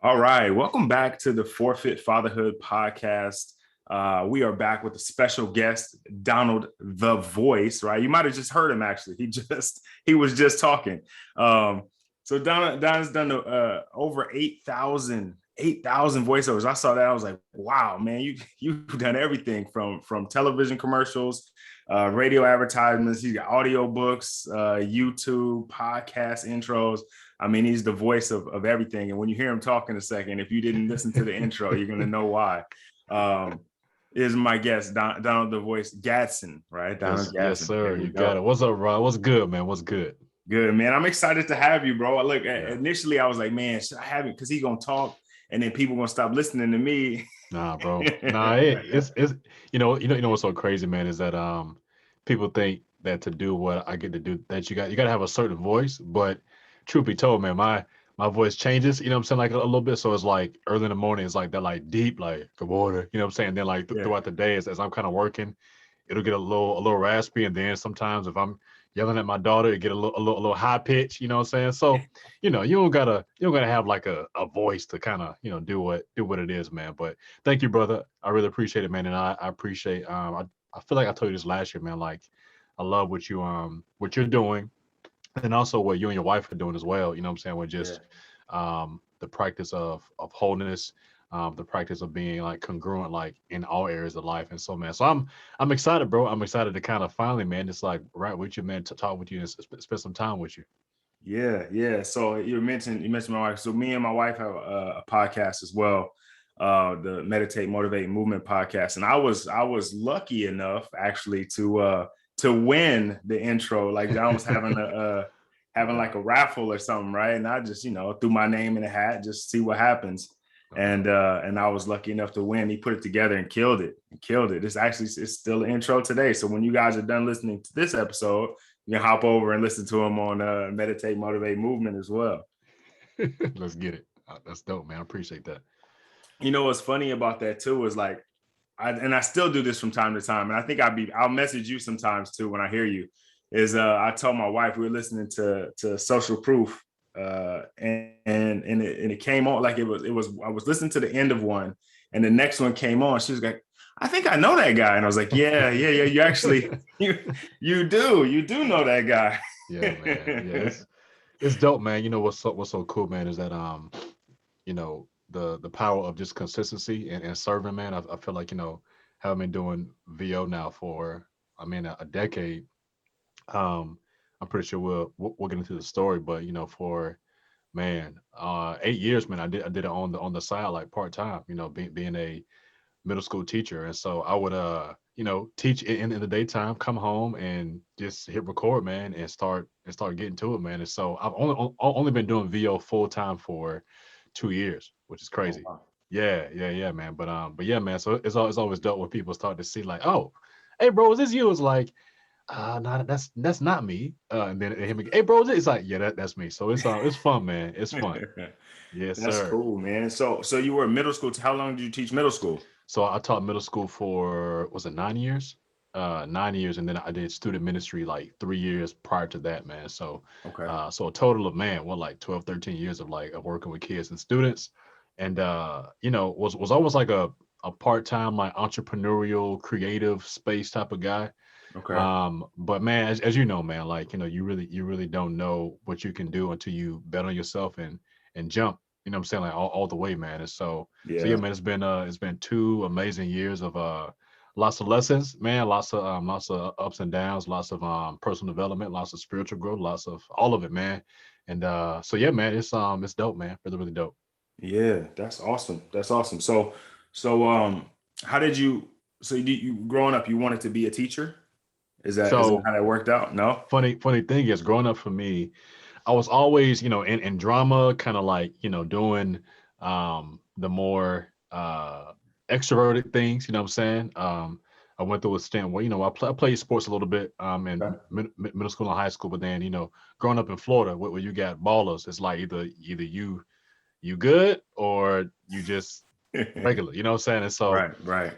All right. Welcome back to the Forfeit Fatherhood podcast. We are back with a special guest, Donald the Voice, right? You might have just heard him actually. He was just talking. So Don's done over 8,000 voiceovers. I saw that. I was like, wow, man, you've done everything from television commercials, radio advertisements, he's got audio books, YouTube, podcast intros. I mean, he's the voice of everything. And when you hear him talk in a second, if you didn't listen to the intro, you're going to know why. Is my guest, Donald the Voice Gadson, right? Donald Yes, Gadson. There sir. we You got go. it. What's up, Ron? What's good, man? What's good? Good, man. I'm excited to have you, bro. Look, Yeah. initially I was like, man, should I have it? Because he's going to talk and then people going to stop listening to me. Nah, bro. Nah, it's you know what's so crazy, man, is that people think that to do what I get to do, that you got to have a certain voice, but truth be told, man, my voice changes, you know what I'm saying, like a little bit. So it's like early in the morning, it's like that, like deep, like good morning, you know what I'm saying. Then like Yeah. throughout the day, as I'm kind of working, it'll get a little raspy, and then sometimes if I'm yelling at my daughter, it get a little high pitch, you know what I'm saying. So you don't gotta have like a voice to kind of do what it is, man. But thank you, brother. I really appreciate it, man, and I appreciate I feel like I told you this last year, man. Like I love what you're doing, and also what you and your wife are doing as well. You know what I'm saying? With Yeah. just the practice of wholeness, the practice of being like congruent, like in all areas of life. And so, man, so I'm excited, bro. I'm excited to kind of finally, man, just like right with you, man, to talk with you and spend some time with you. Yeah, yeah. So you mentioned my wife. So me and my wife have a podcast as well, the Meditate, Motivate, Movement podcast. And I was lucky enough actually to win the intro. Like John was having having Yeah. like a raffle or something, right? And I just threw my name in the hat, just see what happens. Okay. And I was lucky enough to win. He put it together and killed it. Killed it. It's still the intro today. So when you guys are done listening to this episode, you can hop over and listen to him on Meditate, Motivate, Movement as well. Let's get it. That's dope, man. I appreciate that. You know what's funny about that too is like, I still do this from time to time, and I think I'll message you sometimes too when I hear you. Is I told my wife we were listening to Social Proof, and it came on like it was I was listening to the end of one, and the next one came on. She was like, I think I know that guy, and I was like, yeah. You actually you do know that guy. Yeah, man. Yeah, it's dope, man. You know what's so cool, man, is that the power of just consistency and serving, man. I feel like having been doing VO now for a decade. I'm pretty sure we'll get into the story, but for man, 8 years, man, I did it on the side, like part time. Being a middle school teacher, and so I would teach in the daytime, come home and just hit record, man, and start getting to it, man. And so I've only been doing VO full time for 2 years, which is Oh crazy. wow. Yeah, man. But yeah, man. So it's always dope when people start to see like, oh, hey, bro, is this you? It's like, no, that's not me. And then him, hey, bro, it's like, yeah, that's me. So it's fun, man. It's fun. Yes, That's sir. cool, man. So you were in middle school. How long did you teach middle school? So I taught middle school for, was it 9 years? 9 years, and then I did student ministry like 3 years prior to that, man. So Okay. so a total of, man, what, like 12, 13 years of working with kids and students. And was almost like a part-time, like entrepreneurial creative space type of guy. Okay. But man, as you know, man, like you really don't know what you can do until you bet on yourself and jump, what I'm saying, like all the way, man. And so yeah, Yeah. man, it's been 2 amazing years of lots of lessons, man, lots of ups and downs, lots of personal development, lots of spiritual growth, lots of all of it, man. And so yeah, man, it's dope, man. Really, really dope. Yeah. That's awesome. That's awesome. So how did you you growing up you wanted to be a teacher? Is that So how that worked out? No? funny thing is, growing up for me, I was always, in drama, kind of like, doing the more extroverted things, you know what I'm saying? I went through a stint where, I played sports a little bit Okay. in middle school and high school, but then, growing up in Florida, where you got ballers, it's like either you good or you just regular, you know what I'm saying? And so Right, right.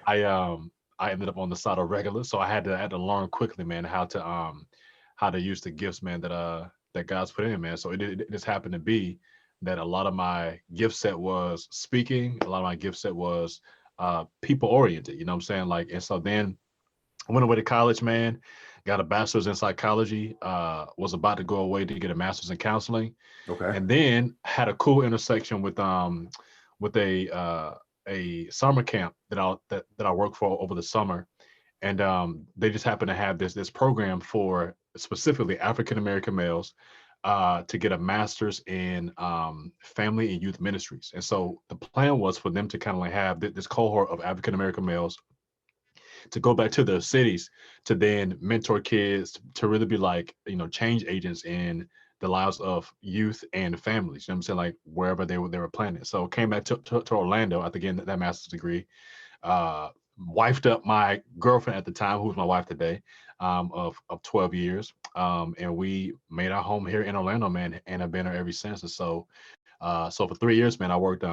I ended up on the side of regular, so I had to learn quickly, man, how to use the gifts, man, that God's put in, man. So it just happened to be that a lot of my gift set was speaking. A lot of my gift set was people oriented. You know what I'm saying? Like, and so then I went away to college, man. Got a bachelor's in psychology. Was about to go away to get a master's in counseling, Okay. and then had a cool intersection with a summer camp that I worked for over the summer, and they just happened to have this program for specifically African American males to get a master's in family and youth ministries. And so the plan was for them to kind of like have this cohort of African American males to go back to their cities to then mentor kids to really be like, change agents in the lives of youth and families. You know what I'm saying? Like wherever they were planted. So came back to Orlando after getting that master's degree. Wifed up my girlfriend at the time, who's my wife today, of 12 years. And we made our home here in Orlando, man, and I've been here ever since. And so for 3 years, man, I worked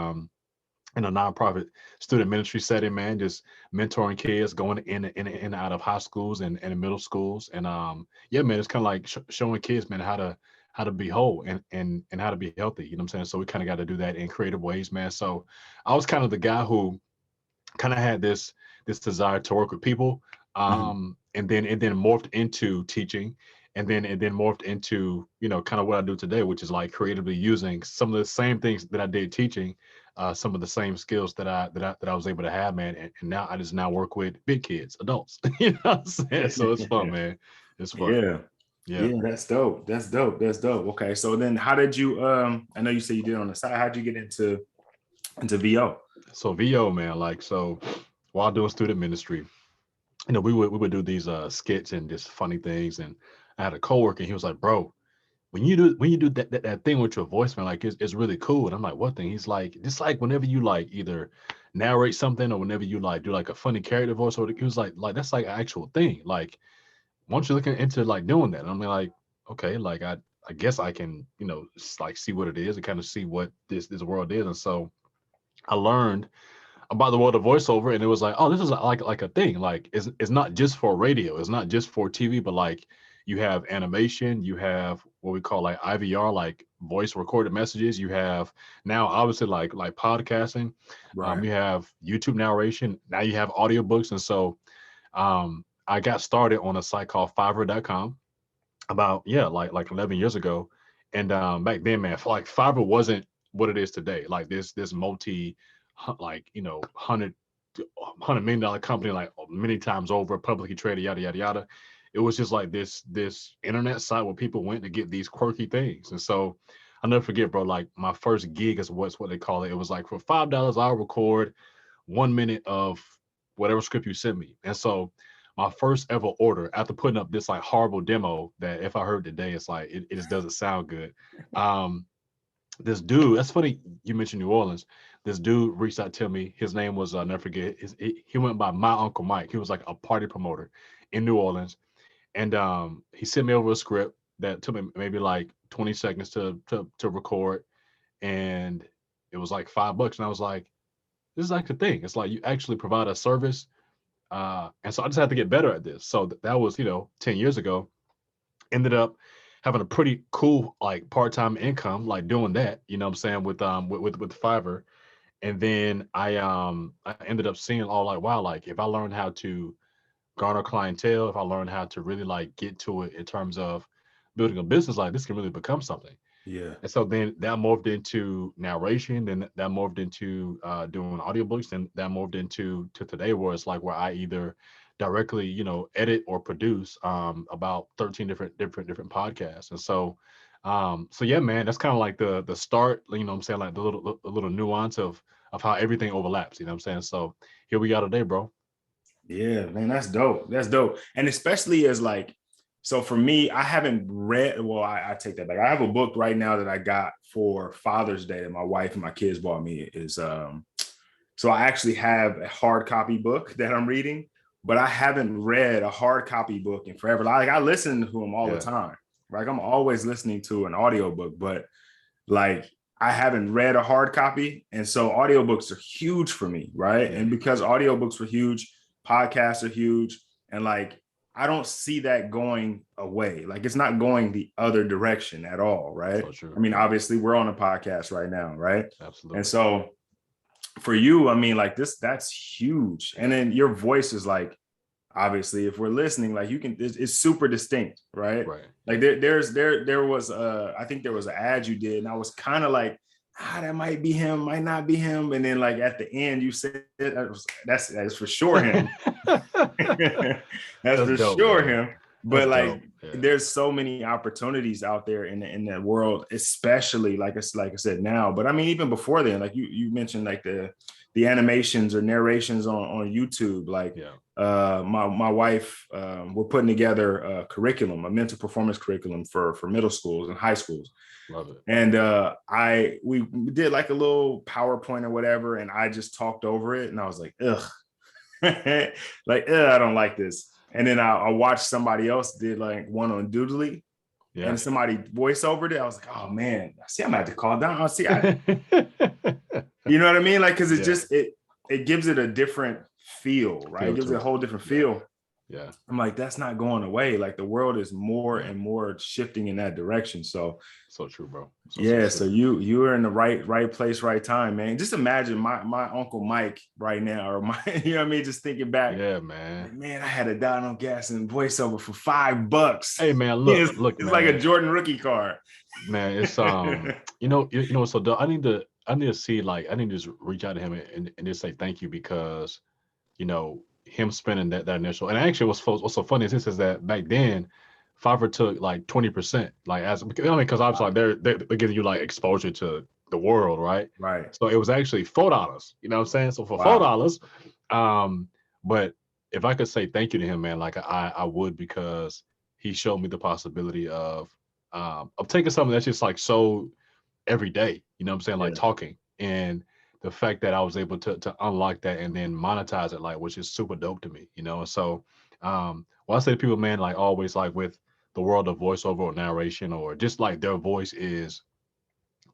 in a nonprofit student ministry setting, man, just mentoring kids, going in and out of high schools and middle schools. And yeah, man, it's kind of like showing kids, man, how to be whole and how to be healthy. You know what I'm saying? So we kind of got to do that in creative ways, man. So I was kind of the guy who kind of had this desire to work with people, Mhm. and then morphed into teaching, and then morphed into kind of what I do today, which is like creatively using some of the same things that I did teaching, some of the same skills that I was able to have, man. And now I just now work with big kids, adults. You know what I'm saying? So it's fun, man. It's fun. Yeah. Yeah. Yeah, that's dope. That's dope. That's dope. Okay. So then how did you I know you said you did it on the side. How'd you get into VO? So VO, man, like so while doing student ministry, we would do these skits and just funny things. And I had a coworker, and he was like, "Bro, when you do that thing with your voice, man, like it's really cool." And I'm like, "What thing?" He's like, "Just like whenever you like either narrate something or whenever you like do like a funny character voice." Or he was like that's like an actual thing. Like, why don't you look into like doing that? And I'm like, okay, like I guess I can like see what it is and kind of see what this world is. And so I learned about the world of voiceover, and it was like, oh, this is like a thing. Like it's not just for radio, it's not just for TV, but like you have animation, you have what we call like IVR, like voice recorded messages. You have now obviously like podcasting. Right. You have YouTube narration. Now you have audiobooks. And so I got started on a site called Fiverr.com about like 11 years ago. And back then, man, like Fiverr wasn't what it is today. Like this multi like $100 million company, like many times over, publicly traded, yada yada yada. It was just like this internet site where people went to get these quirky things. And so I'll never forget, bro, like my first gig is what they call it. It was like for $5 I'll record 1 minute of whatever script you send me. And so my first ever order, after putting up this like horrible demo that if I heard today, it's like it just doesn't sound good. Um, this dude, that's funny you mentioned New Orleans. This dude reached out to me. His name was never forget. He went by My Uncle Mike. He was like a party promoter in New Orleans, and he sent me over a script that took me maybe like 20 seconds to record, and it was like $5. And I was like, this is like the thing. It's like you actually provide a service, and so I just had to get better at this. So that was 10 years ago. Ended up having a pretty cool like part-time income like doing that, what I'm saying, with Fiverr. And then I ended up seeing all like, wow, like if I learned how to garner clientele, if I learned how to really like get to it in terms of building a business, like this can really become something. Yeah. And so then that morphed into narration, then that morphed into doing audiobooks, and that morphed into to today, where it's like where I either directly, edit or produce about 13 different podcasts. And so yeah, man, that's kind of like the start, what I'm saying, like the little nuance of how everything overlaps, what I'm saying. So here we are today, bro. Yeah, man, that's dope. That's dope. And especially as like, so for me, I haven't read, well, I take that back. I have a book right now that I got for Father's Day that my wife and my kids bought me. Is so I actually have a hard copy book that I'm reading, but I haven't read a hard copy book in forever. Like I listen to them all the Yeah, time. Like I'm always listening to an audiobook, but like I haven't read a hard copy. And so audiobooks are huge for me, right? yeah, And because audiobooks are huge, podcasts are huge. And like I don't see that going away. Like it's not going the other direction at all, right? So true. I mean, Yeah, obviously we're on a podcast right now, right? And absolutely. so for you, I mean, like that's huge. And Yeah. then your voice is like, obviously, if we're listening, like you can, it's super distinct, right? Right. Like Yeah. there was I think there was an ad you did, and I was kind of like, that might be him, might not be him. And then like at the end, you said that's for sure him. That's That's for dope, sure man. him. That's But like dope. Yeah. there's so many opportunities out there in the world, especially like I said now. But I mean, even before then, like you mentioned like the animations or narrations on YouTube. Like Yeah. my wife, we're putting together a curriculum, a mental performance curriculum for middle schools and high schools. Love it. And we did like a little PowerPoint or whatever, and I just talked over it, and I was like, ugh, like I don't like this. And then I watched somebody else did like one on Doodly, Yeah. and somebody voice overed it. I was like, oh man, see, I'm gonna have to call down. See, you know what I mean? Like, because it Yeah. just it gives it a different feel, right? It Feel gives it to a it. whole different Yeah. feel. Yeah. I'm like, that's not going away. Like the world is more Yeah. and more shifting in that direction. So So true, bro. yeah, So so you are in the right place, right time, man. Just imagine my Uncle Mike right now, or my, you know what I mean? Just thinking back, yeah, man. like, man, I had a Donald Gadson voiceover for $5. Hey, man, It's, look, it's like a man. Jordan rookie card. Man, it's so I need to see, like, I need to just reach out to him and just say thank you, because him spending that initial, and actually what's so funny is this, is that back then Fiverr took like 20%, like, as because obviously like they're giving you like exposure to the world, right? Right. So it was actually $4, you know what I'm saying? So for Wow. $4, um, but if I could say thank you to him, man, like I would, because he showed me the possibility of taking something that's just like so every day, you know what I'm saying? Like Yeah. talking, and the fact that I was able to unlock that and then monetize it, like, which is super dope to me, And so when I say to people, man, like always, like with the world of voiceover or narration, or just like their voice is,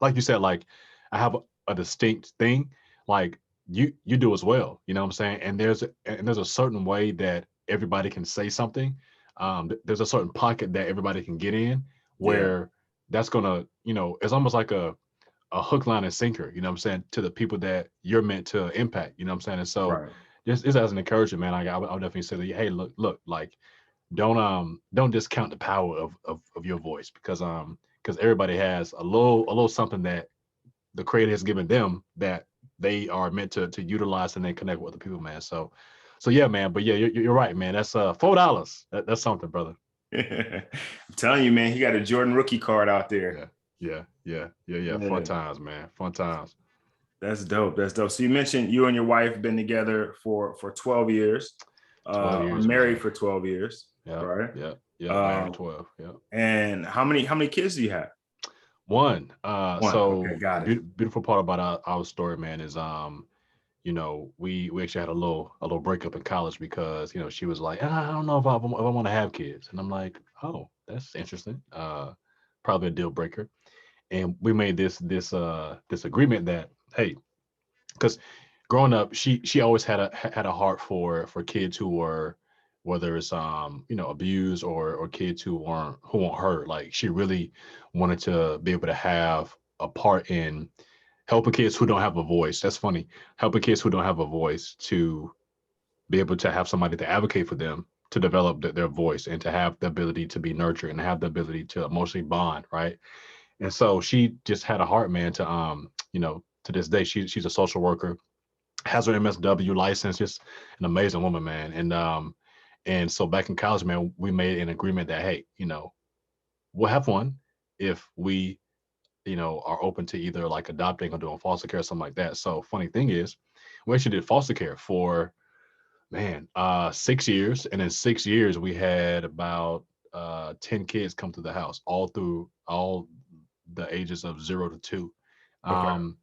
like you said, like I have a distinct thing, like you do as well, you know what I'm saying? And there's a certain way that everybody can say something. There's a certain pocket that everybody can get in, Yeah. where that's gonna, it's almost like a hook, line, and sinker, you know what I'm saying, to the people that you're meant to impact, you know what I'm saying? And so Right. just as an encouragement, man, like I would definitely say that, hey, look, like don't discount the power of your voice, because everybody has a little something that the creator has given them, that they are meant to utilize and then connect with the people, man. So yeah, man. But yeah, you're right, man. That's $4. That's something, brother. I'm telling you, man, he got a Jordan rookie card out there. Yeah, yeah. Fun Yeah. times, man. Fun times. That's dope. That's dope. So you mentioned you and your wife been together for 12 years, 12 or years, married man. for 12 years, Yep, right? yep. Married Um, 12. Yep. and how many kids do you have? One. One. Okay, So got it. beautiful part about our story, man, is we actually had a little breakup in college, because she was like, I don't know if I want to have kids, and I'm like, oh, that's interesting. Probably a deal breaker. And we made this agreement that, hey, because growing up, she always had a heart for kids who were, whether it's abused, or kids who weren't hurt. Like, she really wanted to be able to have a part in helping kids who don't have a voice. That's funny. Helping kids who don't have a voice to be able to have somebody to advocate for them, to develop their voice, and to have the ability to be nurtured, and have the ability to emotionally bond, right? And so she just had a heart, man, to this day, she's a social worker, has her MSW license, just an amazing woman, man. And so back in college, man, we made an agreement that, hey, we'll have one if we, are open to either like adopting or doing foster care or something like that. So funny thing is, we actually did foster care for, man, 6 years. And in 6 years, we had about 10 kids come to the house, all through all the ages of 0 to 2. Okay. Um,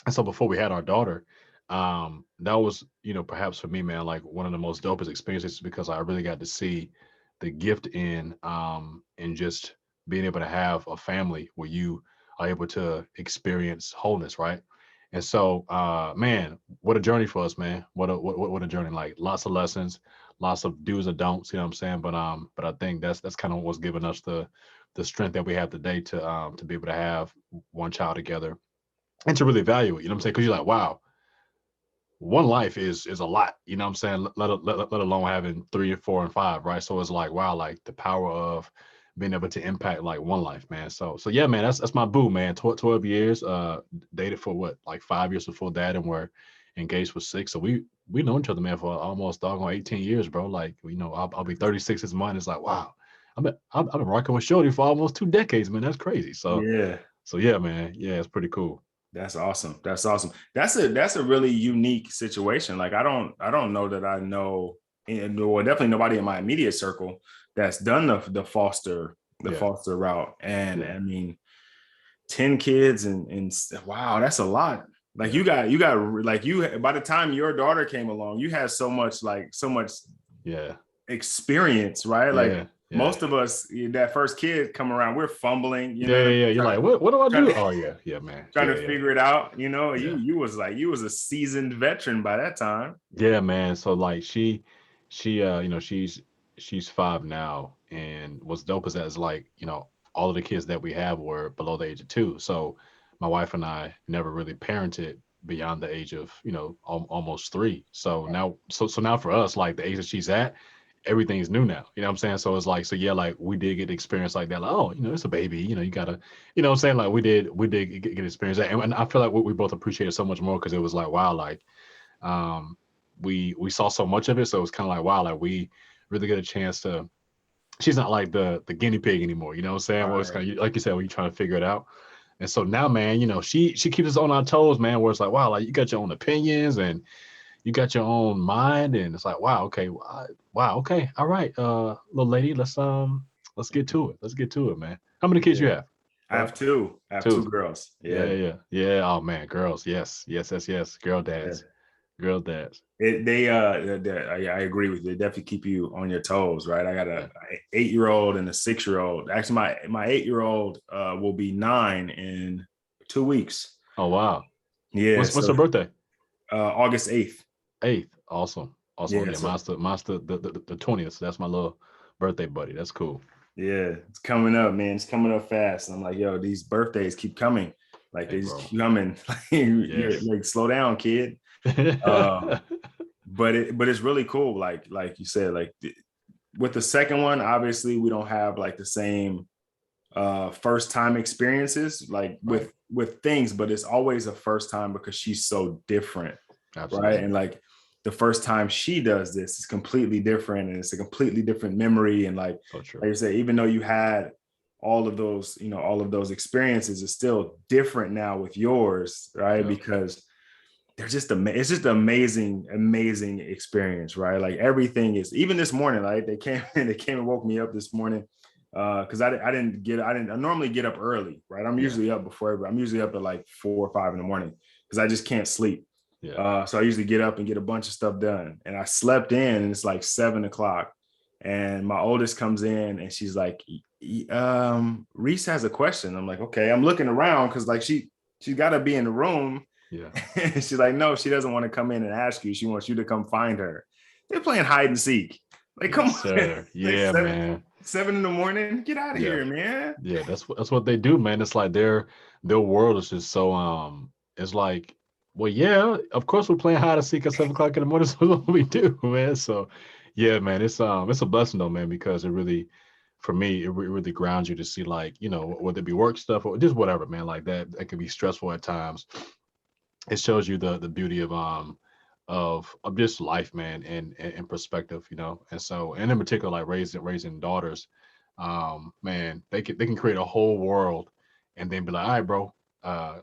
and so before we had our daughter, that was, perhaps for me, man, like one of the most dopest experiences, because I really got to see the gift in just being able to have a family where you are able to experience wholeness, right? And so, man, what a journey for us, man. What a journey. Like lots of lessons, lots of do's and don'ts. You know what I'm saying? But I think that's kind of what's given us the strength that we have today to be able to have one child together and to really value it. You know what I'm saying? Because you're like, wow, one life is a lot. You know what I'm saying? Let alone having three or four and five, right? So it's like, wow, like the power of being able to impact like one life, man. So yeah, man, that's my boo, man. 12 years, dated for what, like 5 years before that, and we're engaged for 6. So we know each other, man, for almost doggone 18 years, bro. Like, I'll be 36 this month. It's like, wow, I've been rocking with Shorty for almost 2 decades, man. That's crazy. Yeah. So yeah, man, yeah, it's pretty cool. That's awesome. That's awesome. That's a really unique situation. Like I don't know that I know, and well, definitely nobody in my immediate circle that's done the Yeah, foster route. And yeah, I mean, 10 kids and wow, that's a lot. Like yeah, you got like you by the time your daughter came along, you had so much yeah, experience, right? Like yeah, yeah. most of us, that first kid come around, we're fumbling, you Yeah, know what I yeah, mean? yeah. You're like, what do I Trying do? to Oh yeah, yeah, man. trying Yeah, to yeah, figure it out. yeah. You was a seasoned veteran by that time. Yeah, man. So like she's 5 now, and what's dope is that is like, all of the kids that we have were below the age of 2. So my wife and I never really parented beyond the age of, almost 3. So now for us, like the age that she's at, everything's new now. You know what I'm saying? So it's like, so yeah, like we did get experience like that. Like, oh, it's a baby, you gotta, what I'm saying? Like we did get experience that. And I feel like we both appreciate it so much more because it was like, wow, like um, we saw so much of it, so it was kind of like, wow, like we really get a chance to. She's not like the guinea pig anymore. You know what I'm saying? Well, it's Right. kind of like you said, when you're trying to figure it out. And so now, man, she keeps us on our toes, man. Where it's like, wow, like you got your own opinions and you got your own mind, and it's like, wow, okay, wow, okay, all right, little lady, let's get to it. Let's get to it, man. How many kids you Yeah. have? I have two. I have two Two. girls. Yeah, Yeah. yeah, yeah. Oh man, girls, yes, yes, yes, yes. Girl Yeah. dads, girl dads. I agree with you. They definitely keep you on your toes, right? I got Yeah. a 8-year-old and a 6-year-old. Actually, my 8-year-old will be 9 in 2 weeks. Oh wow. Yeah, What's so her birthday? August 8th. 8th. Awesome. Awesome. Yeah, Yeah, so mine's the 20th. So that's my little birthday buddy. That's cool. yeah, it's coming up, man. It's coming up fast. I'm like, yo, these birthdays keep coming. Like Hey, they just bro. keep coming. You're Yes. like, slow down, kid. Um, but it's really cool. Like you said, like with the second one, obviously we don't have like the same first time experiences like Right. with things, but it's always a first time because she's so different, right? Absolutely. And like the first time she does this is completely different, and it's a completely different memory. And So like true. you say, even though you had all of those experiences, it's still different now with yours, right? Yeah. Because it's just an amazing experience, right? Like everything is, even this morning, like they came and woke me up this morning because I normally get up early, right? Yeah. I'm usually up at like 4 or 5 in the morning because I just can't sleep. Yeah. So I usually get up and get a bunch of stuff done, and I slept in, and it's like 7 o'clock, and my oldest comes in and she's like, Reese has a question. I'm like, okay. I'm looking around because like she's got to be in the room. Yeah. She's like, no, she doesn't want to come in and ask you. She wants you to come find her. They're playing hide and seek. Like, come Yes, on. sir. Like Yeah, man. 7 in the morning. Get out of Yeah. here, man. Yeah. That's what they do, man. It's like their world is just so it's like, well, yeah, of course we're playing hide and seek at 7 o'clock in the morning. So what we do, man. So yeah, man, it's a blessing though, man, because it really, for me, it really grounds you to see, like, whether it be work stuff or just whatever, man, like that can be stressful at times. It shows you the beauty of just life, man, and perspective, and so, and in particular, like raising daughters, man, they can create a whole world and then be like, all right, bro,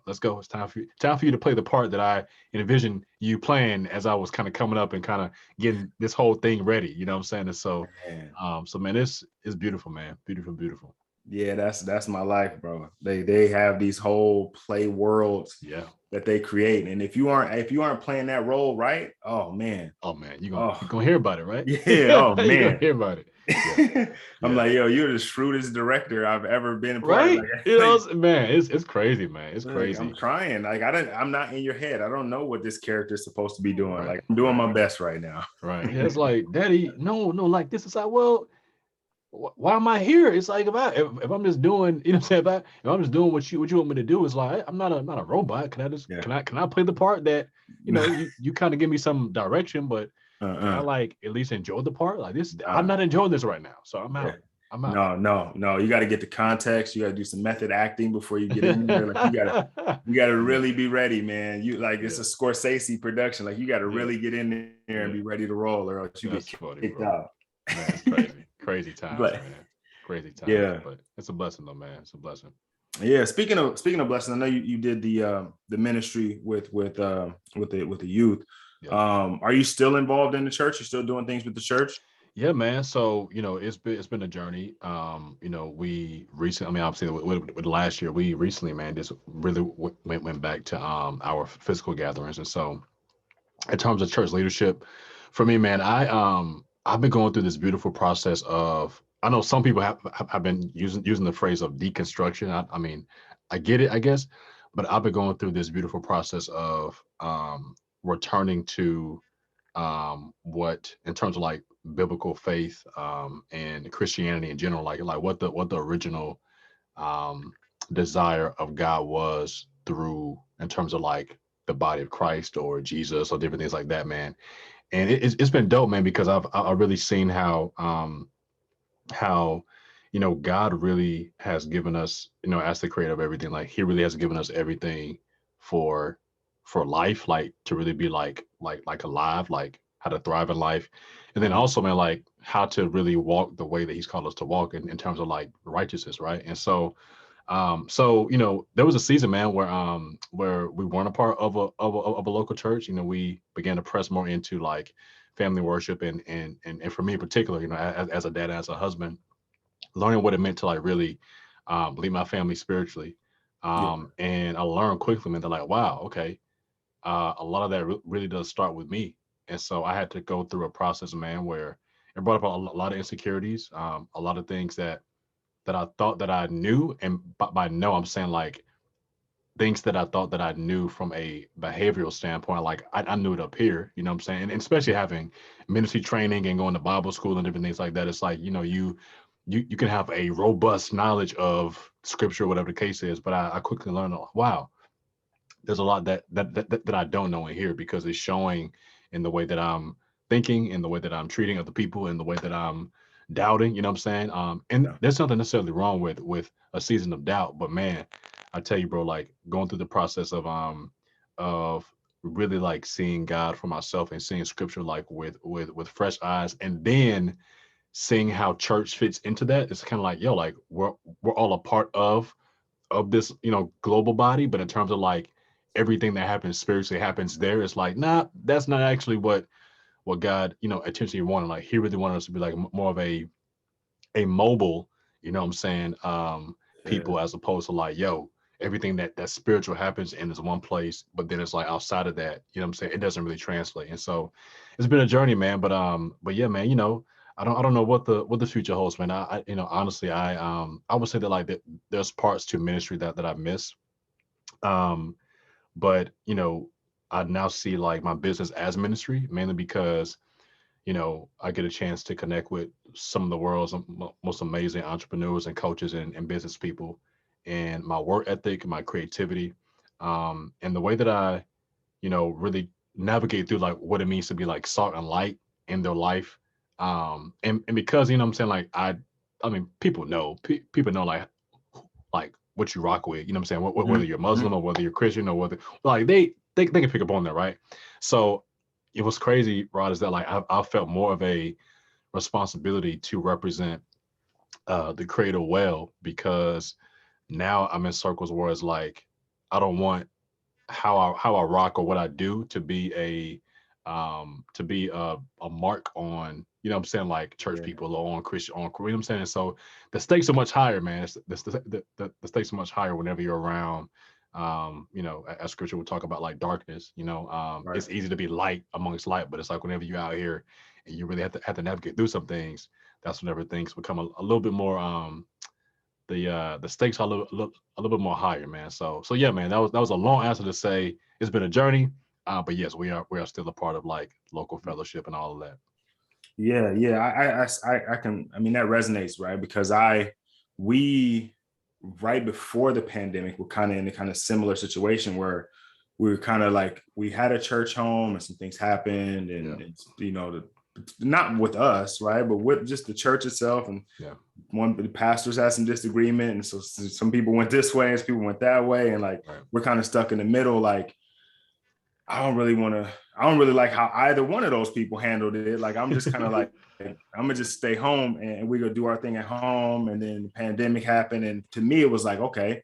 let's go. It's time for you to play the part that I envisioned you playing as I was kind of coming up and kind of getting this whole thing ready. You know what I'm saying? And so, Man. so man, it's beautiful, man. Beautiful, beautiful. Yeah, that's my life, bro. They have these whole play worlds Yeah. that they create. And if you aren't playing that role right, oh man. Oh man, Oh you're gonna hear about it, right? yeah, oh You're gonna man. hear about it. Yeah, I'm yeah. like, yo, you're the shrewdest director I've ever been a part of. Right? Like, You know, man, it's crazy, man. It's like I'm crazy. trying. Like I'm not in your head. I don't know what this character is supposed to be doing. Right, Like I'm doing right, my best right now. right. Yeah, it's like, Daddy, no, no, like this is like, well, why am I here? It's like if I'm just doing, you know what I'm saying? If I'm just doing what you want me to do, it's like I'm not a robot. Can I just Yeah. can I play the part that, you kind of give me some direction, but can I like at least enjoy the part? Like this, I'm uh, not enjoying this right now. So I'm yeah. out. I'm out. No. You got to get the context. You got to do some method acting before you get in there. Like you got to Yeah, really be ready, man. You like it's yeah, a Scorsese production. Like you got to yeah, really get in there and yeah. be ready to roll, or else you get That's funny, kicked bro. out. Man, it's crazy. Crazy times, But man. Crazy times. yeah, But it's a blessing though, man. It's a blessing. yeah. Speaking of blessings, I know you did the ministry with the youth. Yep. Are you still involved in the church? You still doing things with the church? Yeah, man. So, it's been a journey. We recently, I mean, obviously with last year, we recently, man, just really went back to our physical gatherings. And so in terms of church leadership, for me, man, I've been going through this beautiful process of, I know some people have been using the phrase of deconstruction. I mean, I get it, I guess, but I've been going through this beautiful process of returning to what, in terms of like biblical faith, and Christianity in general, like what the original um desire of God was through, in terms of like the body of Christ or Jesus or different things like that, man. And it's been dope, man, because I've really seen how God really has given us, as the creator of everything, like he really has given us everything for life, like to really be like alive, like how to thrive in life. And then Mhm. also, man, like how to really walk the way that he's called us to walk in terms of like righteousness, right? And so there was a season, man, where we weren't a part of a local church. We began to press more into like family worship, and for me in particular, as a dad, as a husband, learning what it meant to like really lead my family spiritually. Yeah. And I learned quickly, man, that like, wow, okay, a lot of that really does start with me. And so I had to go through a process, man, where it brought up a lot of insecurities, a lot of things that I thought that I knew. And by no, I'm saying like things that I thought that I knew from a behavioral standpoint. Like I knew it up here, you know what I'm saying? And especially having ministry training and going to Bible school and different things like that. It's like, you can have a robust knowledge of scripture, whatever the case is. But I quickly learned, wow, there's a lot that I don't know in here, because it's showing in the way that I'm thinking, in the way that I'm treating other people, in the way that I'm doubting, you know what I'm saying? And Yeah. there's nothing necessarily wrong with a season of doubt, but man, I tell you, bro, like going through the process of really like seeing God for myself and seeing scripture like with fresh eyes, and then seeing how church fits into that. It's kind of like, yo, like we're all a part of this, global body, but in terms of like everything that happens spiritually happens there. It's like, nah, that's not actually what God, intentionally wanted. Like he really wanted us to be like more of a mobile, you know what I'm saying, Yeah. people, as opposed to like, yo, everything that spiritual happens in this one place, but then it's like outside of that, you know what I'm saying, it doesn't really translate. And so it's been a journey, man. But yeah, man, I don't know what the future holds, man. Honestly, I would say that like there's parts to ministry that I miss. Um, but I now see like my business as ministry, mainly because I get a chance to connect with some of the world's most amazing entrepreneurs and coaches and business people, and my work ethic and my creativity, and the way that I, really navigate through like what it means to be like salt and light in their life. And because, what I'm saying, like, I mean, people know like what you rock with, you know what I'm saying? Whether Mhm. you're Mhm. Muslim or whether you're Christian or whether, like, they can pick up on that, right? So it was crazy, Rod, is that like I felt more of a responsibility to represent the creator well, because now I'm in circles where it's like I don't want how I rock or what I do to be a mark on, what I'm saying, like church Yeah. people or on Christian, you know what I'm saying. And so the stakes are much higher, man. The stakes are much higher whenever you're around You know, as scripture will talk about like darkness, you know, Right. it's easy to be light amongst light, but it's like whenever you're out here and you really have to navigate through some things, that's whenever things become a little bit more the stakes are a little bit more higher, man. So yeah, man, that was a long answer to say it's been a journey. But yes, we are still a part of like local fellowship and all of that. Yeah, yeah. I can. I mean, that resonates, right? Because we right before the pandemic were kind of in a kind of similar situation where we were kind of like we had a church home and some things happened, Yeah, and it's, not with us, right, but with just the church itself. And yeah, one the pastors had some disagreement, and so some people went this way and some people went that way, and like right. we're kind of stuck in the middle, like I don't really like how either one of those people handled it. Like I'm just kind of like I'm gonna just stay home and we're gonna do our thing at home. And then the pandemic happened. And to me, it was like, okay,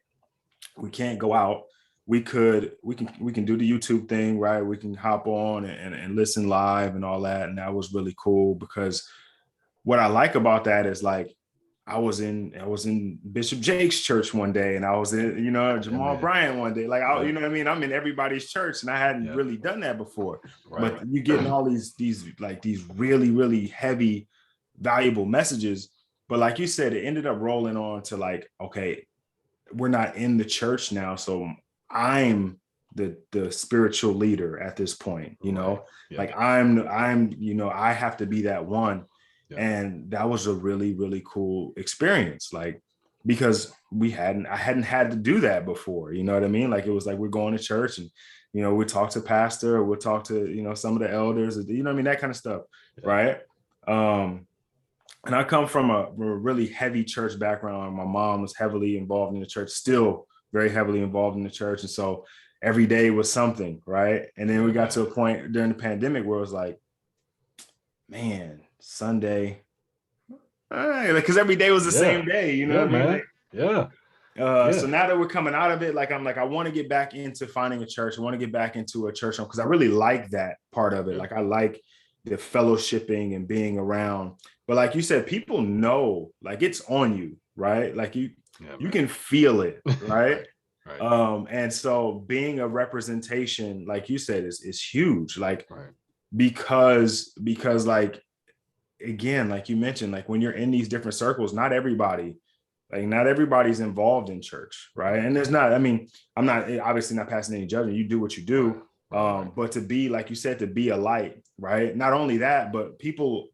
we can't go out. We can do the YouTube thing, right? We can hop on and listen live and all that. And that was really cool because what I like about that is like I was in Bishop Jake's church one day, and I was in Yeah, Jamal man. Bryant one day. Like Yeah, you know what I mean? I'm in everybody's church, and I hadn't yeah, really done that before. right. But you getting all these really really heavy, valuable messages. But like you said, it ended up rolling on to like, okay, we're not in the church now, so I'm the spiritual leader at this point. Right. Yeah, Like I'm I have to be that one. yeah, And that was a really really cool experience, like because I hadn't had to do that before. You know what I mean? Like it was like we're going to church and we talk to pastor, or we'll talk to some of the elders, what I mean, that kind of stuff, yeah. right? And I come from a really heavy church background. My mom was heavily involved in the church, still very heavily involved in the church. And so every day was something, right? And then Yeah, we got to man. a point during the pandemic where it was like, man, Sunday, because every day was the Yeah, same day, you know yeah, what I mean? man. Yeah, So yeah, now that we're coming out of it, like I'm like, I want to get back into finding a church. I want to get back into a church home because I really like that part of it. yeah, Like I like the fellowshipping and being around. But like you said, people know, like it's on you, right? Like yeah, you man. can feel it, right? Right, right, And so being a representation, like you said, is huge. Like right. because like again, like you mentioned, like when you're in these different circles, not everybody's involved in church, right? Right, And there's not, I mean, I'm not obviously not passing any judgment. You do what you right, do. right, right. But to be, like you said, to be a light, right? Not only that, but people,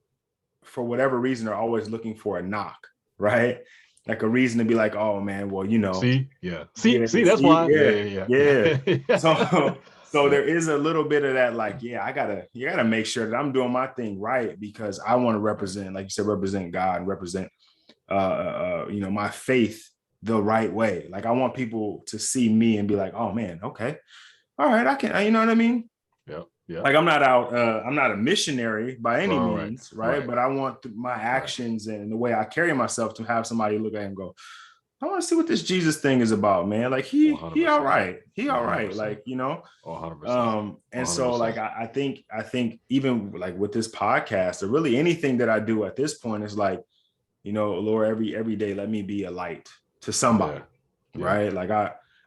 for whatever reason, are always looking for a knock, right? Like a reason to be like, oh man, well, See, yeah, yeah, see, that's see, why. yeah, Yeah, yeah. yeah, yeah. So Yeah, there is a little bit of that, like, yeah, you gotta make sure that I'm doing my thing right because I want to right. represent, like you said, represent God and represent my faith the right way. Like I want people to see me and be like, oh man, okay, all right, I can, you know what I mean? Yeah, yeah. Like I'm not a missionary by any Right, right, means, right? right, But I want my right. actions and the way I carry myself to have somebody look at it and go, I want to see what this Jesus thing is about, man. Like he all 100%. right. He all right. 100%. Like, 100%. and so like 100%. I think even like with this podcast or really anything that I do at this point is like, Lord, every day let me be a light to Yeah, somebody, yeah. right? Like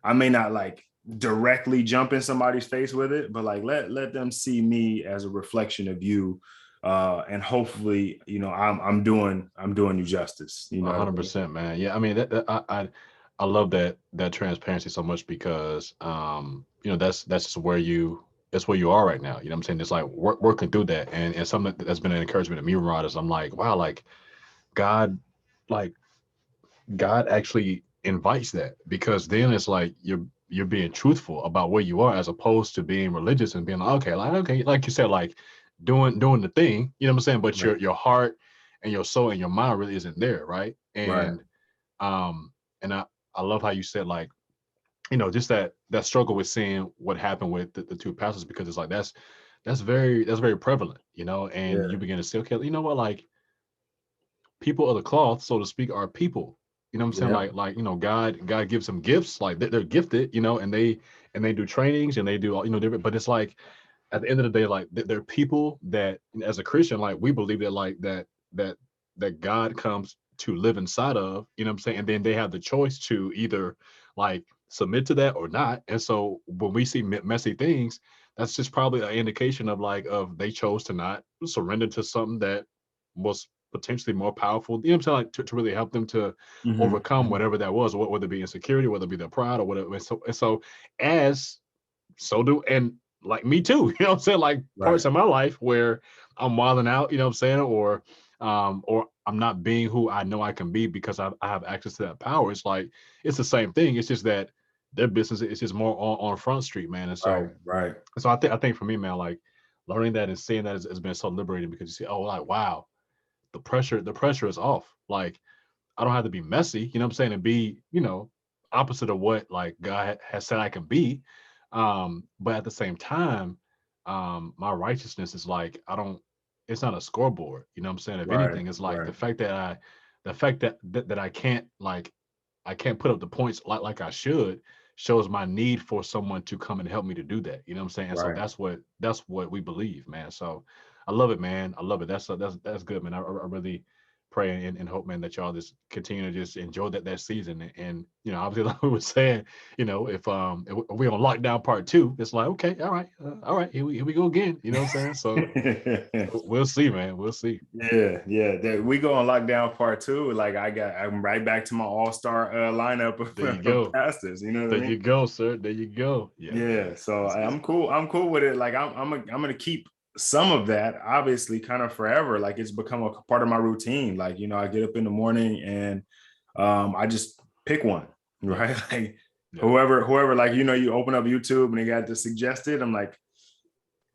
I may not like directly jump in somebody's face with it, but like let them see me as a reflection of you. And hopefully, I'm doing you justice. You know A what I hundred mean? percent, man. Yeah, I mean I love that transparency so much because that's just that's where you are right now. You know what I'm saying? It's like working through that and something that's been an encouragement to me, Rod, is I'm like, wow, God, like God actually invites that because then it's like you're being truthful about where you are as opposed to being religious and being like, okay, like you said, like doing the thing, you know what I'm saying? But Right. your heart and your soul and your mind really isn't there, right? Right. Um and I love how you said like, just that struggle with seeing what happened with the two pastors because it's like that's very prevalent, and you Yeah. begin to say, okay, you know what, like people of the cloth, so to speak, are people. You know what I'm saying? Yeah. God gives them gifts, like they're gifted, and they do trainings and they do all, different. But it's like at the end of the day, like they're people that, as a Christian, like we believe that like that that God comes to live inside of. You know what I'm saying? And then they have the choice to either like submit to that or not. And so when we see messy things, that's just probably an indication of of they chose to not surrender to something that was potentially more powerful. You know what I'm saying? Like to really help them to Mhm. overcome whatever that was, whether it be insecurity, whether it be their pride or whatever. And so as so do and like me too, you know what I'm saying? Like Right. parts of my life where I'm wilding out, you know what I'm saying, or I'm not being who I know I can be because I have access to that power. It's like it's the same thing. It's just that their business is just more on Front Street, man. And Right. so Right. I think for me, man, like learning that and seeing that has been so liberating because you see, oh, like wow, the pressure is off. Like I don't have to be messy, you know what I'm saying, and be, opposite of what like God has said I can be. But at the same time, my righteousness is like I don't it's not a scoreboard, you know what I'm saying? If Right. anything, it's like Right. the fact that I can't I can't put up the points like I should shows my need for someone to come and help me to do that. You know what I'm saying? And so Right. that's what we believe, man. So I love it, man. I love it. That's good, man. I really pray and hope, man, that y'all just continue to just enjoy that season. And obviously, like we were saying, if we on lockdown part two, it's like okay, all right, here we go again. You know what I'm saying? So we'll see, man. We'll see. Yeah, yeah. We go on lockdown part two. Like I'm right back to my all-star lineup There you of go. pastors. You know what I There mean? you go, sir. There you go. Yeah, Yeah. man. So That's good. I'm cool. I'm cool with it. Like I'm gonna keep some of that, obviously, kind of forever. Like it's become a part of my routine. Like I get up in the morning and I just pick one, Yeah. right? Like Yeah. whoever, like you open up YouTube and they got the suggested. I'm like,